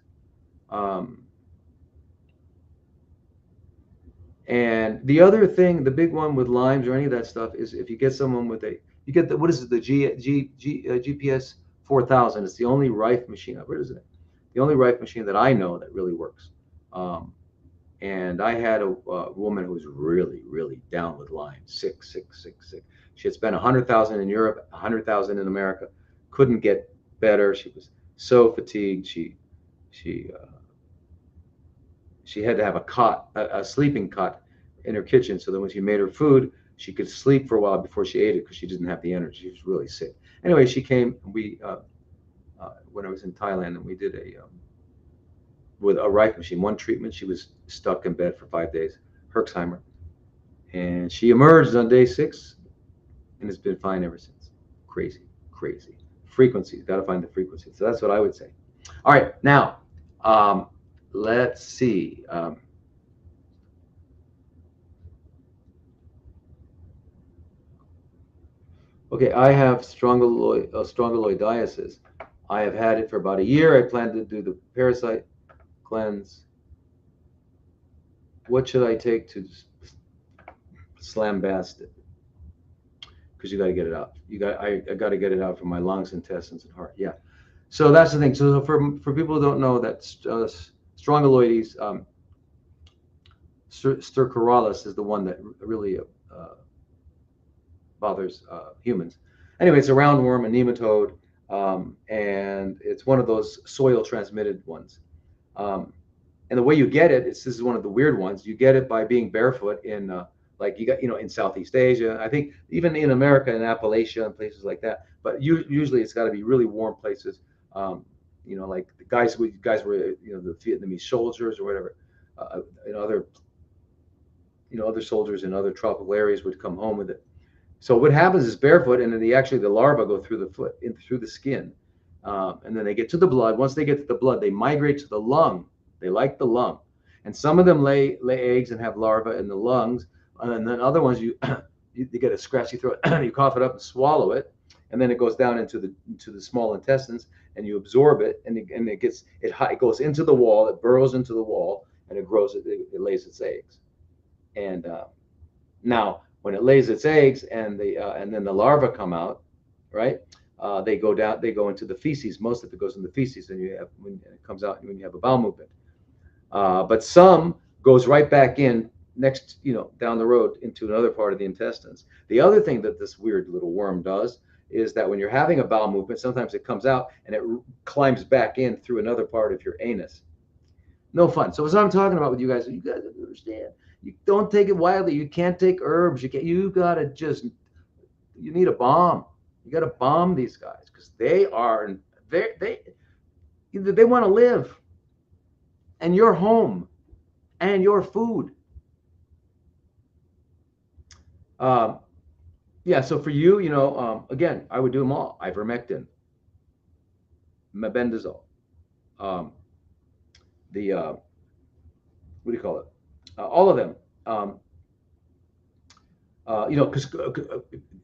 And the other thing, the big one with Lyme's or any of that stuff is if you get someone with you get what is it, the GPS 4000. It's the only Rife machine. Where is it? The only Rife machine that I know that really works. And I had a woman who was really, really down with Lyme, sick. She had spent 100,000 in Europe, 100,000 in America, couldn't get better. She was so fatigued. She had to have a sleeping cot in her kitchen, so that when she made her food, she could sleep for a while before she ate it, because she didn't have the energy. She was really sick. Anyway, she came. We when I was in Thailand, and we did with a Rife machine, one treatment. She was stuck in bed for 5 days, Herxheimer, and she emerged on day 6, and has been fine ever since. Crazy. Frequencies. Got to find the frequency. So that's what I would say. All right, now. Let's see. Okay, I have strongyloidiasis. I have had it for about a year. I plan to do the parasite cleanse. What should I take to slambast it? Because you got to get it out. I got to get it out from my lungs, intestines, and heart. Yeah. So that's the thing. So for people who don't know, that strongyloides, stercoralis is the one that really bothers humans. Anyway, it's a roundworm, a nematode, and it's one of those soil transmitted ones. And the way you get it, this is one of the weird ones. You get it by being barefoot in in Southeast Asia. I think even in America, in Appalachia and places like that. But usually it's got to be really warm places. Like the guys were the Vietnamese soldiers or whatever. Other soldiers in other tropical areas would come home with it. So what happens is barefoot, and then the larvae go through the foot, through the skin, and then they get to the blood. Once they get to the blood, they migrate to the lung. They like the lung, and some of them lay eggs and have larvae in the lungs, and then other ones you get a scratchy throat, you cough it up and swallow it, and then it goes down into the small intestines, and you absorb it, and it goes into the wall, it burrows into the wall, and it grows, it lays its eggs. And now, when it lays its eggs and then the larvae come out, right? They go into the feces. Most of it goes in the feces, and when it comes out when you have a bowel movement. But some goes right back in next, down the road into another part of the intestines. The other thing that this weird little worm does is that when you're having a bowel movement, sometimes it comes out and it climbs back in through another part of your anus. No fun. So what I'm talking about with you guys understand. You don't take it wildly. You can't take herbs. You gotta you need a bomb. You gotta bomb these guys because they want to live, and your home, and your food. Yeah. So for you, again, I would do them all: ivermectin, mebendazole, the what do you call it? All of them.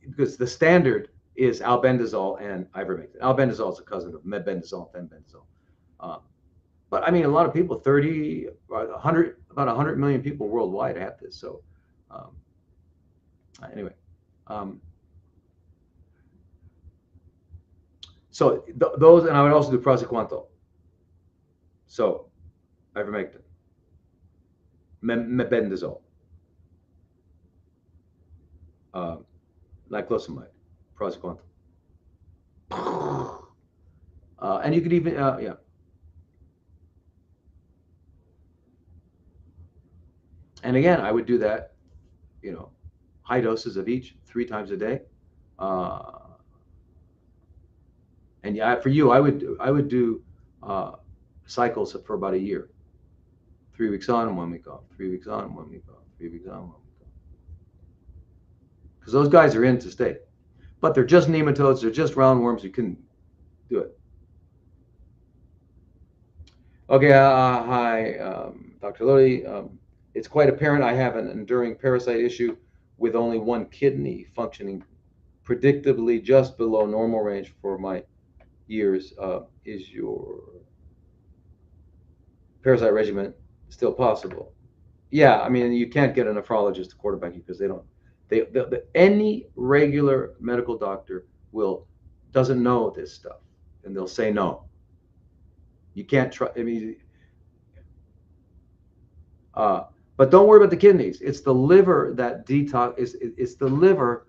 Because the standard is albendazole and ivermectin. Albendazole is a cousin of mebendazole and fenbendazole. But I mean, a lot of people, 30, 100, about 100 million people worldwide have this. So anyway, so those, and I would also do praziquantel. So ivermectin, mebendazole, niclosamide, praziquantel. And you could even, yeah. And again, I would do that, high doses of each 3 times a day. And yeah, for you, I would do cycles for about a year. 3 weeks on and 1 week off. 3 weeks on and 1 week off. 3 weeks on and 1 week off. Because those guys are in to stay, but they're just nematodes. They're just roundworms. You couldn't do it. Okay. Hi, Dr. Lodi. It's quite apparent I have an enduring parasite issue with only one kidney functioning predictably just below normal range for my years. Is your parasite regimen still possible? Yeah, I mean, you can't get a nephrologist to quarterback you because they don't. Any regular medical doctor doesn't know this stuff, and they'll say no. You can't try. I mean, but don't worry about the kidneys. It's the liver that detox. It's the liver.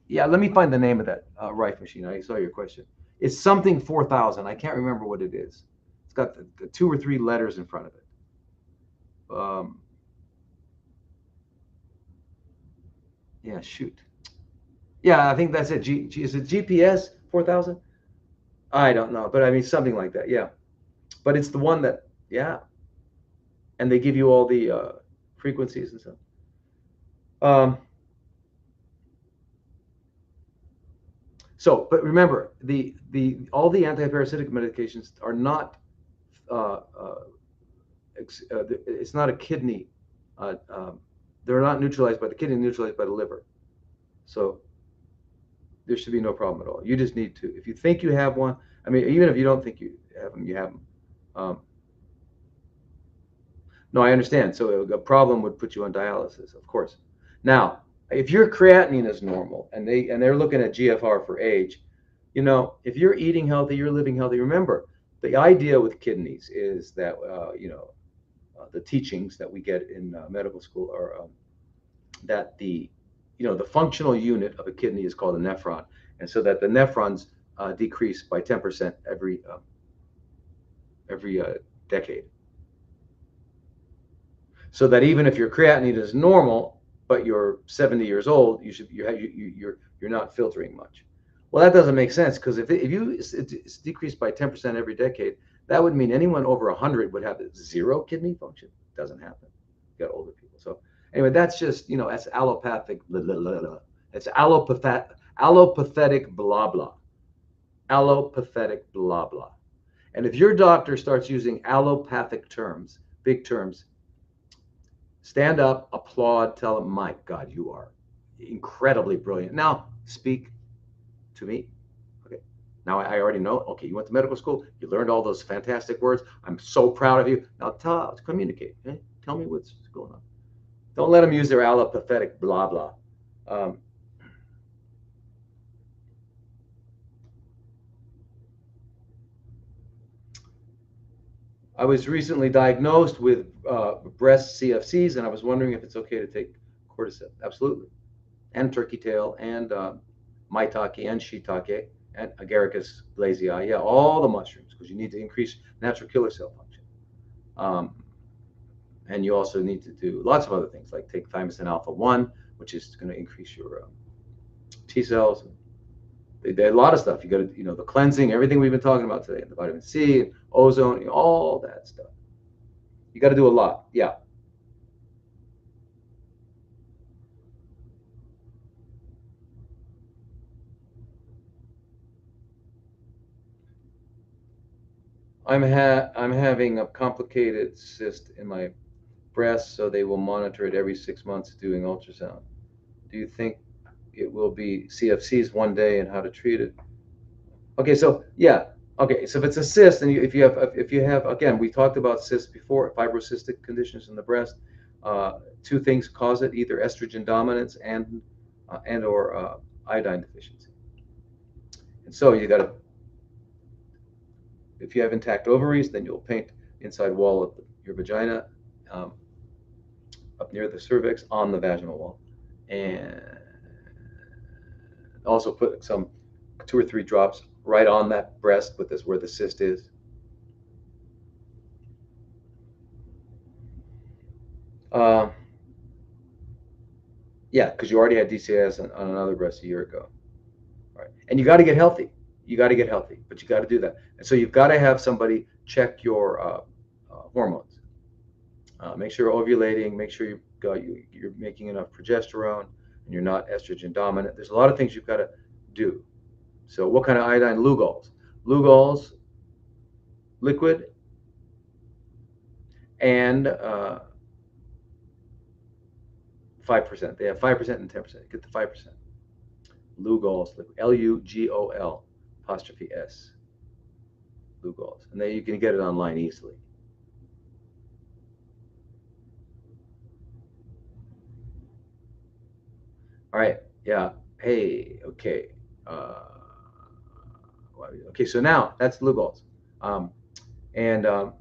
Yeah, let me find the name of that Rife machine. I saw your question. It's something 4000. I can't remember what it is. It's got the 2 or 3 letters in front of it. Yeah, shoot. Yeah, I think that's it. Is it GPS 4000? I don't know, but I mean something like that. Yeah, but it's the one that, yeah, and they give you all the frequencies and stuff. So, but remember, all the antiparasitic medications are not. It's not a kidney. They're not neutralized by the kidney, neutralized by the liver. So there should be no problem at all. You just need to, if you think you have one, I mean, even if you don't think you have them, you have them. No, I understand. So a problem would put you on dialysis, of course. Now, if your creatinine is normal and they're looking at GFR for age, if you're eating healthy, you're living healthy. Remember, the idea with kidneys is that the teachings that we get in medical school are that the functional unit of a kidney is called a nephron, and so that the nephrons decrease by 10% every decade. So that even if your creatinine is normal, but you're 70 years old, you're not filtering much. Well, that doesn't make sense because if it's decreased by 10% every decade, that would mean anyone over 100 would have 0 kidney function. It doesn't happen. You got older people. So anyway, that's just that's allopathic. It's allopathetic blah blah. Allopathic blah blah. And if your doctor starts using allopathic terms, big terms, stand up, applaud, tell them, my God, you are incredibly brilliant. Now speak to me. Okay. Now I already know. Okay, you went to medical school. You learned all those fantastic words. I'm so proud of you. Now communicate. Okay? Tell me what's going on. Don't let them use their allopathic blah blah. Um, I was recently diagnosed with breast CFCs, and I was wondering if it's okay to take cordyceps. Absolutely. And turkey tail, and maitake, and shiitake, and agaricus blazei. Yeah, all the mushrooms, because you need to increase natural killer cell function. Um, and you also need to do lots of other things, like take thymosin alpha 1, which is going to increase your T cells. They a lot of stuff. You got to, the cleansing, everything we've been talking about today, the vitamin C, ozone, all that stuff. You got to do a lot. Yeah. I'm having a complicated cyst in my breast, so they will monitor it every 6 months doing ultrasound. Do you think it will be CFCs one day, and how to treat it? Okay, so yeah. Okay, so if it's a cyst, and if you have again, we talked about cysts before, fibrocystic conditions in the breast. Two things cause it: either estrogen dominance and or iodine deficiency. And so you got to, if you have intact ovaries, then you'll paint inside wall of your vagina, um, up near the cervix, on the vaginal wall, and also put some 2 or 3 drops right on that breast with this where the cyst is. Uh, yeah, because you already had DCIS on another breast a year ago, right? And you got to get healthy. You got to get healthy, but you got to do that. And so you've got to have somebody check your hormones. Make sure you're ovulating. Make sure you're making enough progesterone, and you're not estrogen dominant. There's a lot of things you've got to do. So what kind of iodine? Lugols. Lugols, liquid, and 5%. They have 5% and 10%. Get the 5%. Lugols, Lugol apostrophe S. Lugols. And then you can get it online easily. All right. Yeah. Hey. Okay. Okay. So now that's Lugols. And now,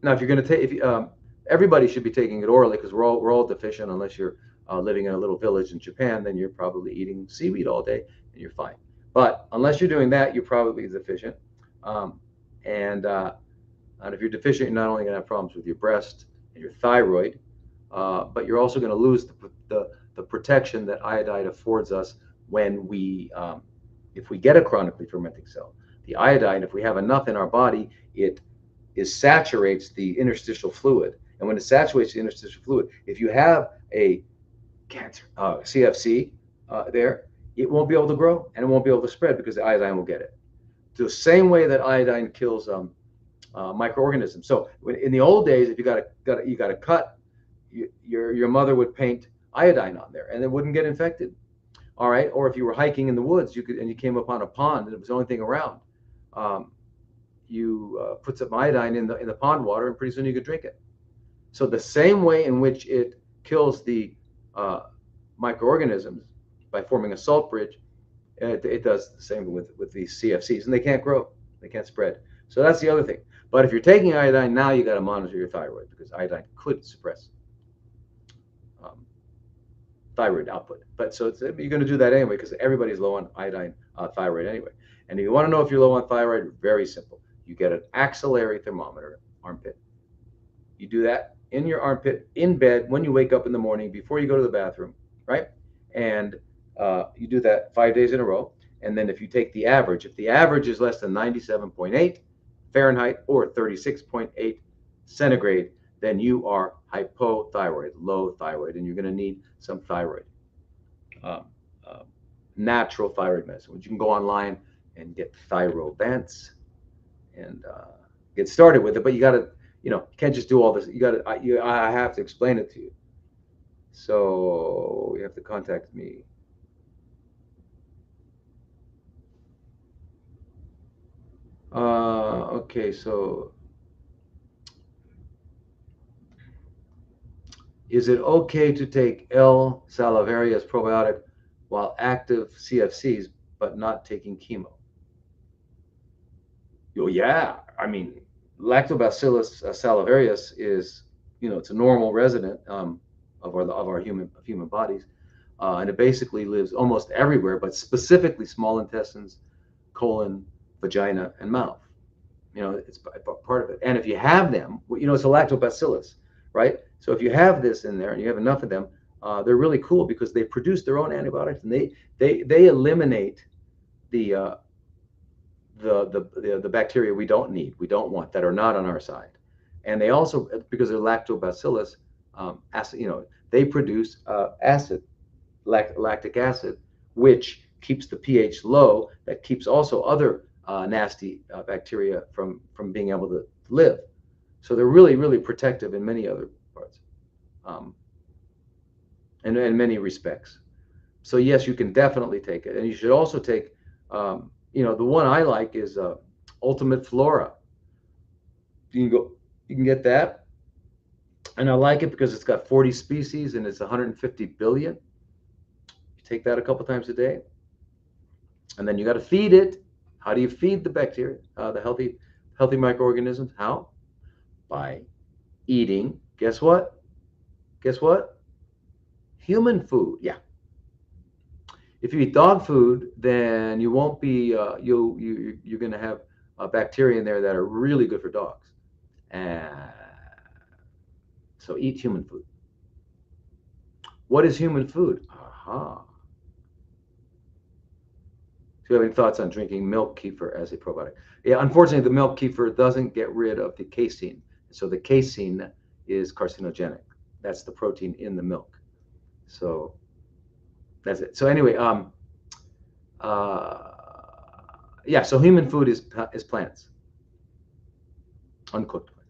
if you're going to take, if everybody should be taking it orally, because we're all deficient, unless you're living in a little village in Japan, then you're probably eating seaweed all day and you're fine. But unless you're doing that, you're probably deficient. Um, and if you're deficient, you're not only going to have problems with your breast and your thyroid, but you're also going to lose the protection that iodine affords us when if we get a chronically fermenting cell. The iodine, if we have enough in our body, it saturates the interstitial fluid. And when it saturates the interstitial fluid, if you have a cancer, CFC there, it won't be able to grow and it won't be able to spread because the iodine will get it. The same way that iodine kills microorganisms. So in the old days, if you got a cut, your mother would paint iodine on there and it wouldn't get infected. All right. Or if you were hiking in the woods, and you came upon a pond and it was the only thing around, you put some iodine in the pond water, and pretty soon you could drink it. So the same way in which it kills the microorganisms by forming a salt bridge, it does the same with these CFCs, and they can't grow, they can't spread. So that's the other thing. But if you're taking iodine now, you got to monitor your thyroid, because iodine could suppress thyroid output. But so you're going to do that anyway, because everybody's low on iodine thyroid anyway. And if you want to know if you're low on thyroid, very simple. You get an axillary thermometer, armpit. You do that in your armpit, in bed, when you wake up in the morning, before you go to the bathroom, right? And you do that 5 days in a row. And then if you take the average, if the average is less than 97.8 Fahrenheit or 36.8 centigrade, then you are hypothyroid, low thyroid, and you're going to need some thyroid, natural thyroid medicine, which you can go online, and get thyro vents and get started with it. But you got to, you can't just do all this. You got to, I have to explain it to you. So you have to contact me. Okay, so is it okay to take L. salivarius probiotic while active CFCs but not taking chemo? Oh yeah, I mean, Lactobacillus salivarius is, it's a normal resident of our human bodies, and it basically lives almost everywhere, but specifically small intestines, colon, vagina, and mouth. It's part of it. And if you have them, it's a lactobacillus, right? So if you have this in there and you have enough of them, they're really cool because they produce their own antibiotics, and they eliminate the the bacteria we don't need, we don't want, that are not on our side. And they also, because they're lactobacillus, acid, they produce acid, lactic acid, which keeps the pH low. That keeps also other nasty bacteria from being able to live. So they're really, really protective in many other parts, and in many respects. So yes, you can definitely take it, and you should also take, the one I like is Ultimate Flora. You can get that, and I like it because it's got 40 species and it's 150 billion. You take that a couple times a day, and then you got to feed it. How do you feed the bacteria, the healthy microorganisms? How? By eating. Guess what? Guess what? Human food. Yeah. If you eat dog food, then you won't be you're going to have bacteria in there that are really good for dogs. So eat human food. What is human food? Aha. Do you have any thoughts on drinking milk kefir as a probiotic? Yeah, unfortunately, the milk kefir doesn't get rid of the casein. So the casein is carcinogenic. That's the protein in the milk. So that's it. So anyway, yeah. So human food is plants, uncooked plants.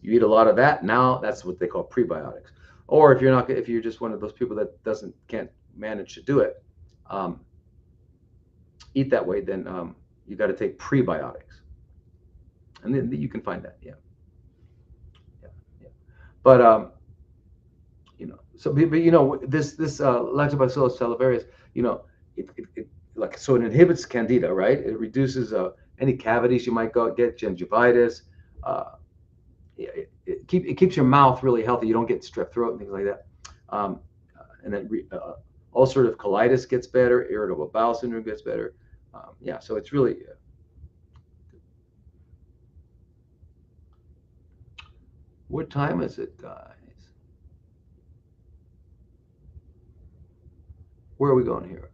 You eat a lot of that. Now that's what they call prebiotics. Or if you're just one of those people that can't manage to do it, eat that way, then you got to take prebiotics, and then you can find that. Yeah, yeah, yeah. But so this Lactobacillus salivarius, so it inhibits candida, right? It reduces any cavities you might get, gingivitis. It keeps your mouth really healthy. You don't get strep throat and things like that. And then ulcerative colitis gets better. Irritable bowel syndrome gets better. Yeah, so it's really. What time is it, guys? Where are we going here?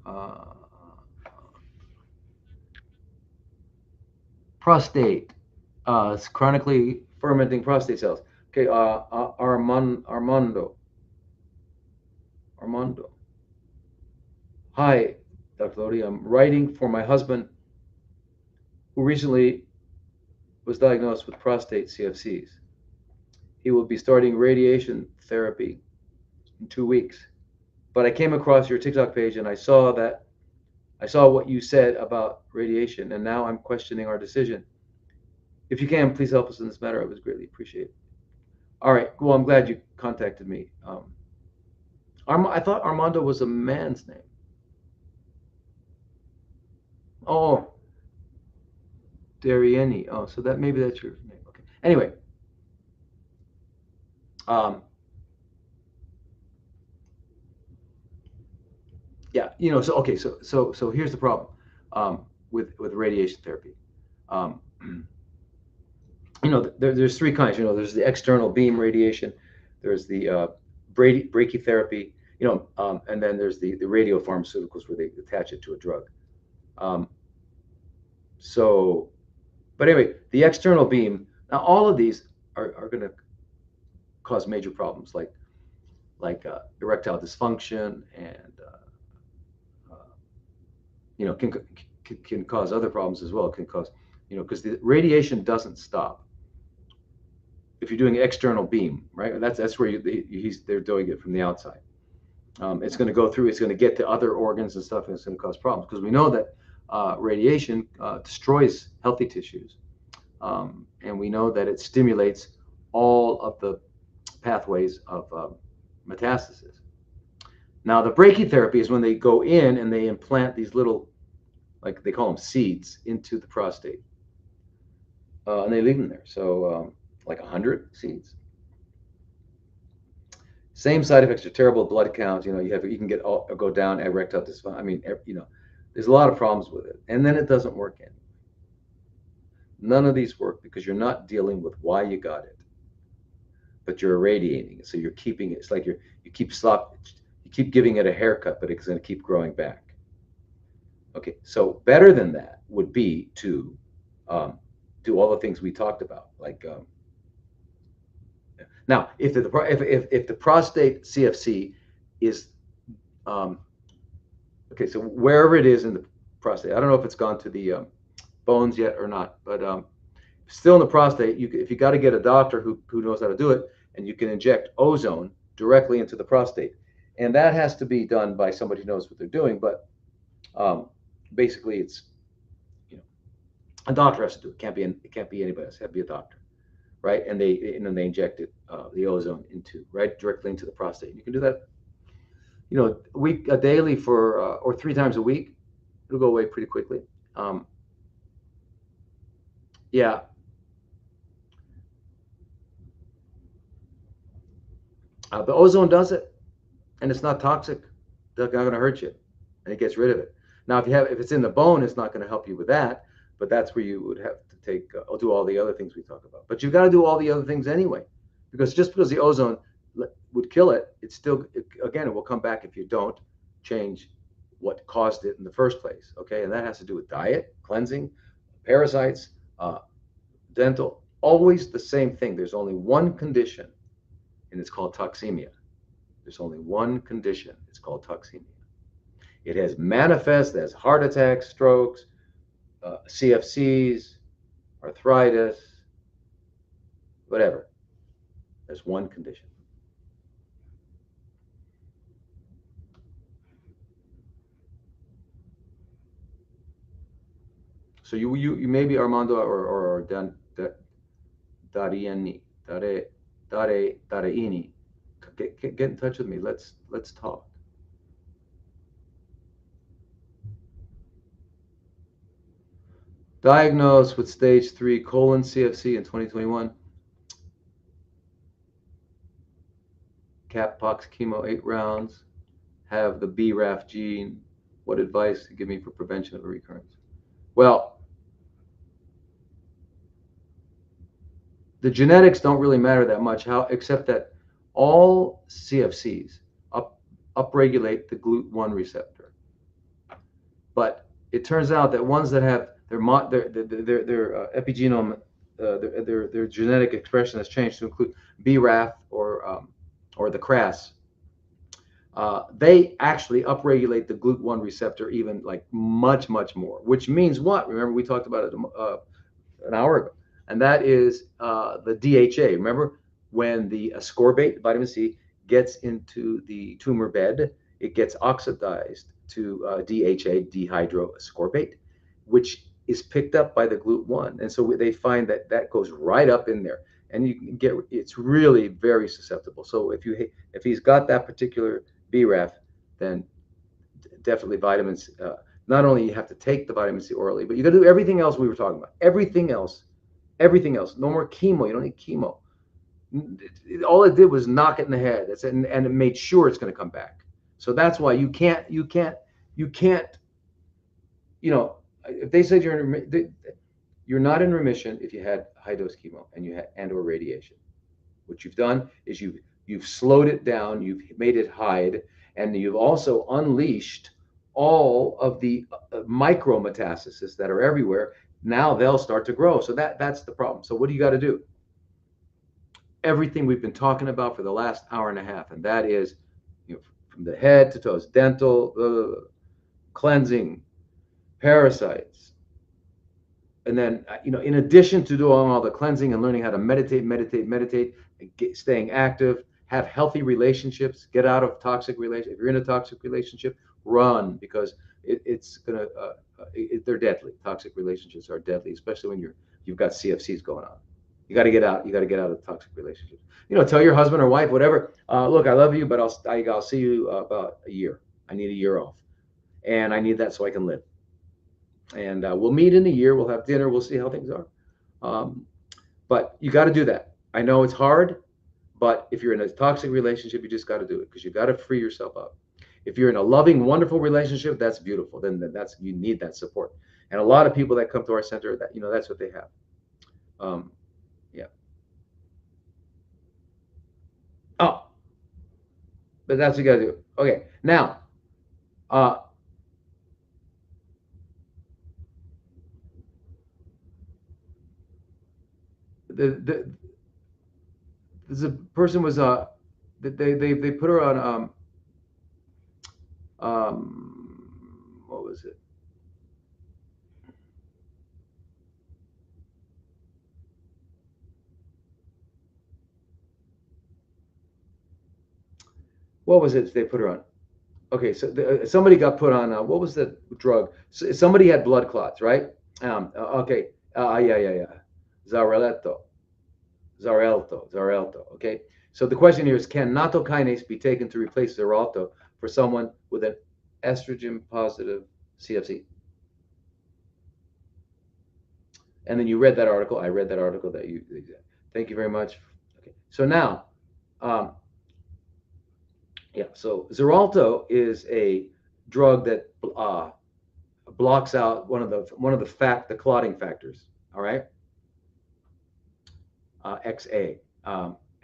Prostate. It's chronically fermenting prostate cells. Okay, Armando. Hi, Dr. Lodi. I'm writing for my husband who recently was diagnosed with prostate CFCs. He will be starting radiation therapy in 2 weeks. But I came across your TikTok page and I saw what you said about radiation, and now I'm questioning our decision. If you can, please help us in this matter. I would greatly appreciate it. All right. Well, I'm glad you contacted me. I thought Armando was a man's name. Oh, Darieni. Oh, so maybe that's your name. Okay. Anyway, yeah, So okay, so here's the problem with radiation therapy. There's three kinds. There's the external beam radiation, there's the brachytherapy, and then there's the radiopharmaceuticals where they attach it to a drug. But anyway, the external beam. Now, all of these are going to cause major problems like erectile dysfunction and can cause other problems as well. It can cause, because the radiation doesn't stop. If you're doing external beam, right? That's where they're doing it from the outside. It's going to go through. It's going to get to other organs and stuff, and it's going to cause problems because we know that radiation destroys healthy tissues, and we know that it stimulates all of the pathways of metastasis. Now, the brachytherapy is when they go in and they implant these little, like they call them seeds, into the prostate, and they leave them there. So, like 100 seeds. Same side effects are terrible. Blood counts. You can go down erectile dysfunction. I mean, there's a lot of problems with it, and then it doesn't work anymore. None of these work because you're not dealing with why you got it, but you're irradiating it. So you're keeping it. It's like you keep giving it a haircut, but it's going to keep growing back. Okay, so better than that would be to do all the things we talked about, like. Now, if the prostate CFC is okay, so wherever it is in the prostate, I don't know if it's gone to the bones yet or not, but still in the prostate, if you got to get a doctor who knows how to do it, and you can inject ozone directly into the prostate, and that has to be done by somebody who knows what they're doing. But basically, it's a doctor has to do it. It can't be anybody else. It has to be a doctor. Right, and then they inject it, the ozone directly into the prostate. You can do that, daily or 3 times a week. It'll go away pretty quickly. Yeah. The ozone does it, and it's not toxic. It's not going to hurt you, and it gets rid of it. Now, if it's in the bone, it's not going to help you with that. But that's where you would have to do all the other things we talk about. But you've got to do all the other things anyway, because just because the ozone would kill it, again, it will come back if you don't change what caused it in the first place. Okay, and that has to do with diet, cleansing, parasites, dental. Always the same thing. There's only one condition, and it's called toxemia. There's only one condition. It's called toxemia. It has manifest as heart attacks, strokes, CFCs, arthritis, whatever. There's one condition. So you maybe Armando or Dariini, get in touch with me. Let's talk. Diagnosed with stage 3 colon CFC in 2021. Cappox chemo 8 rounds. Have the BRAF gene. What advice to give me for prevention of a recurrence? Well, the genetics don't really matter that much, except that all CFCs upregulate the GLUT1 receptor. But it turns out that ones that have their epigenome, their genetic expression has changed to include BRAF or the CRAS. They actually upregulate the GLUT1 receptor even like much more. Which means what? Remember we talked about it an hour ago, and that is the DHA. Remember when the ascorbate, vitamin C, gets into the tumor bed, it gets oxidized to DHA, dehydroascorbate, which is picked up by the GLUT1, and so they find that goes right up in there, and you can it's really very susceptible. So if he's got that particular BRAF, then definitely vitamins. Not only you have to take the vitamin C orally, but you got to do everything else we were talking about. Everything else. No more chemo. You don't need chemo. All it did was knock it in the head. And it made sure it's going to come back. So that's why you can't. If they said you're not in remission if you had high dose chemo and or radiation. What you've done is you've slowed it down, you've made it hide, and you've also unleashed all of the micrometastases that are everywhere. Now they'll start to grow. So that's the problem. So what do you got to do? Everything we've been talking about for the last hour and a half, and that is from the head to toes, dental, cleansing, parasites. And then, in addition to doing all the cleansing and learning how to meditate, staying active, have healthy relationships, get out of toxic relationships. If you're in a toxic relationship, run, because they're deadly. Toxic relationships are deadly, especially when you've got CFCs going on. You got to get out. You got to get out of toxic relationships. Tell your husband or wife, whatever. Look, I love you, but I'll see you about a year. I need a year off, and I need that so I can live. And we'll meet in a year. We'll have dinner. We'll see how things are. But you got to do that. I know it's hard, but if you're in a toxic relationship, you just got to do it, because you got to free yourself up. If you're in a loving, wonderful relationship, that's beautiful. Then you need that support. And a lot of people that come to our center, that's what they have. Yeah. Oh, but that's what you got to do. Okay. Now, the person was they put her on what was it? What was it they put her on? Okay, so somebody got put on what was the drug? Somebody had blood clots, right? Okay, yeah. Xarelto. Okay, so the question here is, can nattokinase be taken to replace Xarelto for someone with an estrogen positive CFC? And then you read that article. I read that article that you. Thank you very much. Okay, so now, yeah. So Xarelto is a drug that blocks out one of the clotting factors. All right, XA.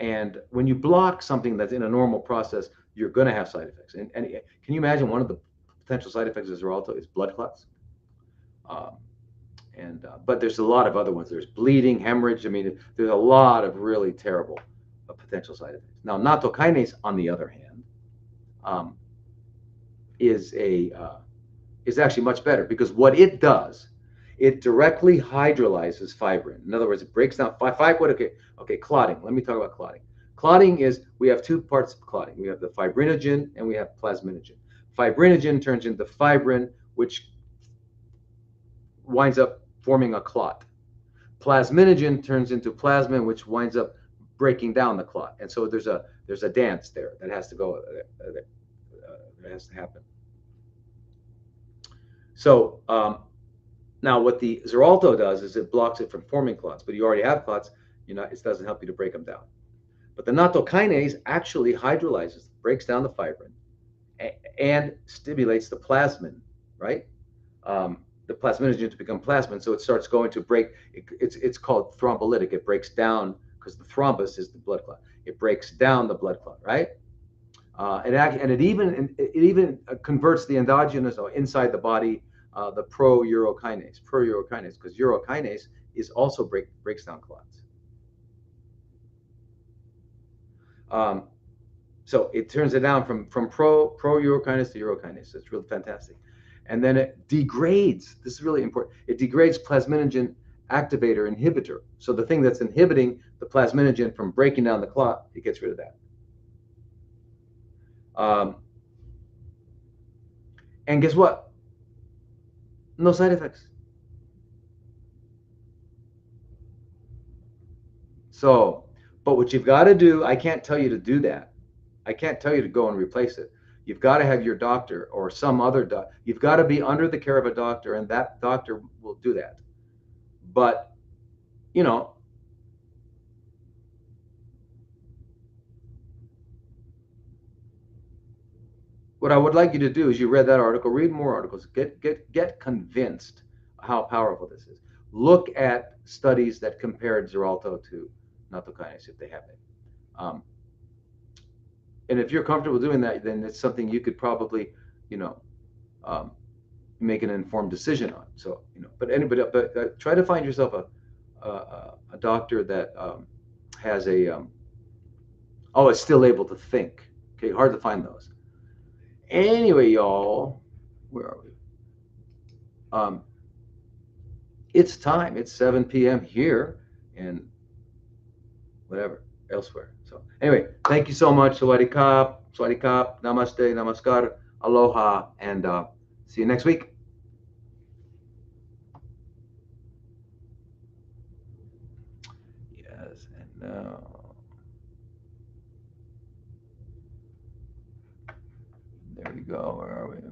And when you block something that's in a normal process, you're going to have side effects. And can you imagine one of the potential side effects of Xarelto is blood clots? But there's a lot of other ones. There's bleeding, hemorrhage. I mean, there's a lot of really terrible potential side effects. Now, nattokinase, on the other hand, is actually much better, because what it does, it directly hydrolyzes fibrin. In other words, it breaks down okay, clotting. Let me talk about clotting. Clotting is, we have two parts of clotting. We have the fibrinogen and we have plasminogen. Fibrinogen turns into fibrin, which winds up forming a clot. Plasminogen turns into plasmin, which winds up breaking down the clot. And so there's a dance there that has to go. That has to happen. So now what the Xarelto does is it blocks it from forming clots, but you already have clots. It doesn't help you to break them down. But the nattokinase actually hydrolyzes, breaks down the fibrin, and stimulates the plasmin, right? The plasminogen to become plasmin, so it starts going to break. It's called thrombolytic. It breaks down, because the thrombus is the blood clot. It breaks down the blood clot, right? It even converts the endogenous, or inside the body, the pro-urokinase, because urokinase is also breaks down clots. So it turns it down from pro-urokinase to urokinase. It's really fantastic. And then it degrades. This is really important. It degrades plasminogen activator inhibitor. So the thing that's inhibiting the plasminogen from breaking down the clot, it gets rid of that. And guess what? No side effects. So, but what you've got to do, I can't tell you to do that. I can't tell you to go and replace it. You've got to have your doctor or some other doctor. You've got to be under the care of a doctor, and that doctor will do that. But, what I would like you to do is, you read that article, read more articles, get convinced how powerful this is. Look at studies that compared Xarelto to nattokinase, if they have it. And if you're comfortable doing that, then it's something you could probably, make an informed decision on. So, but try to find yourself a doctor that has is still able to think. Okay, hard to find those. Anyway, y'all, where are we? Um, it's time. It's 7 p.m. here and whatever elsewhere. So anyway, thank you so much. Sawadi kap, namaste, namaskar, aloha, and see you next week. Yes, and now there we go. Where are we?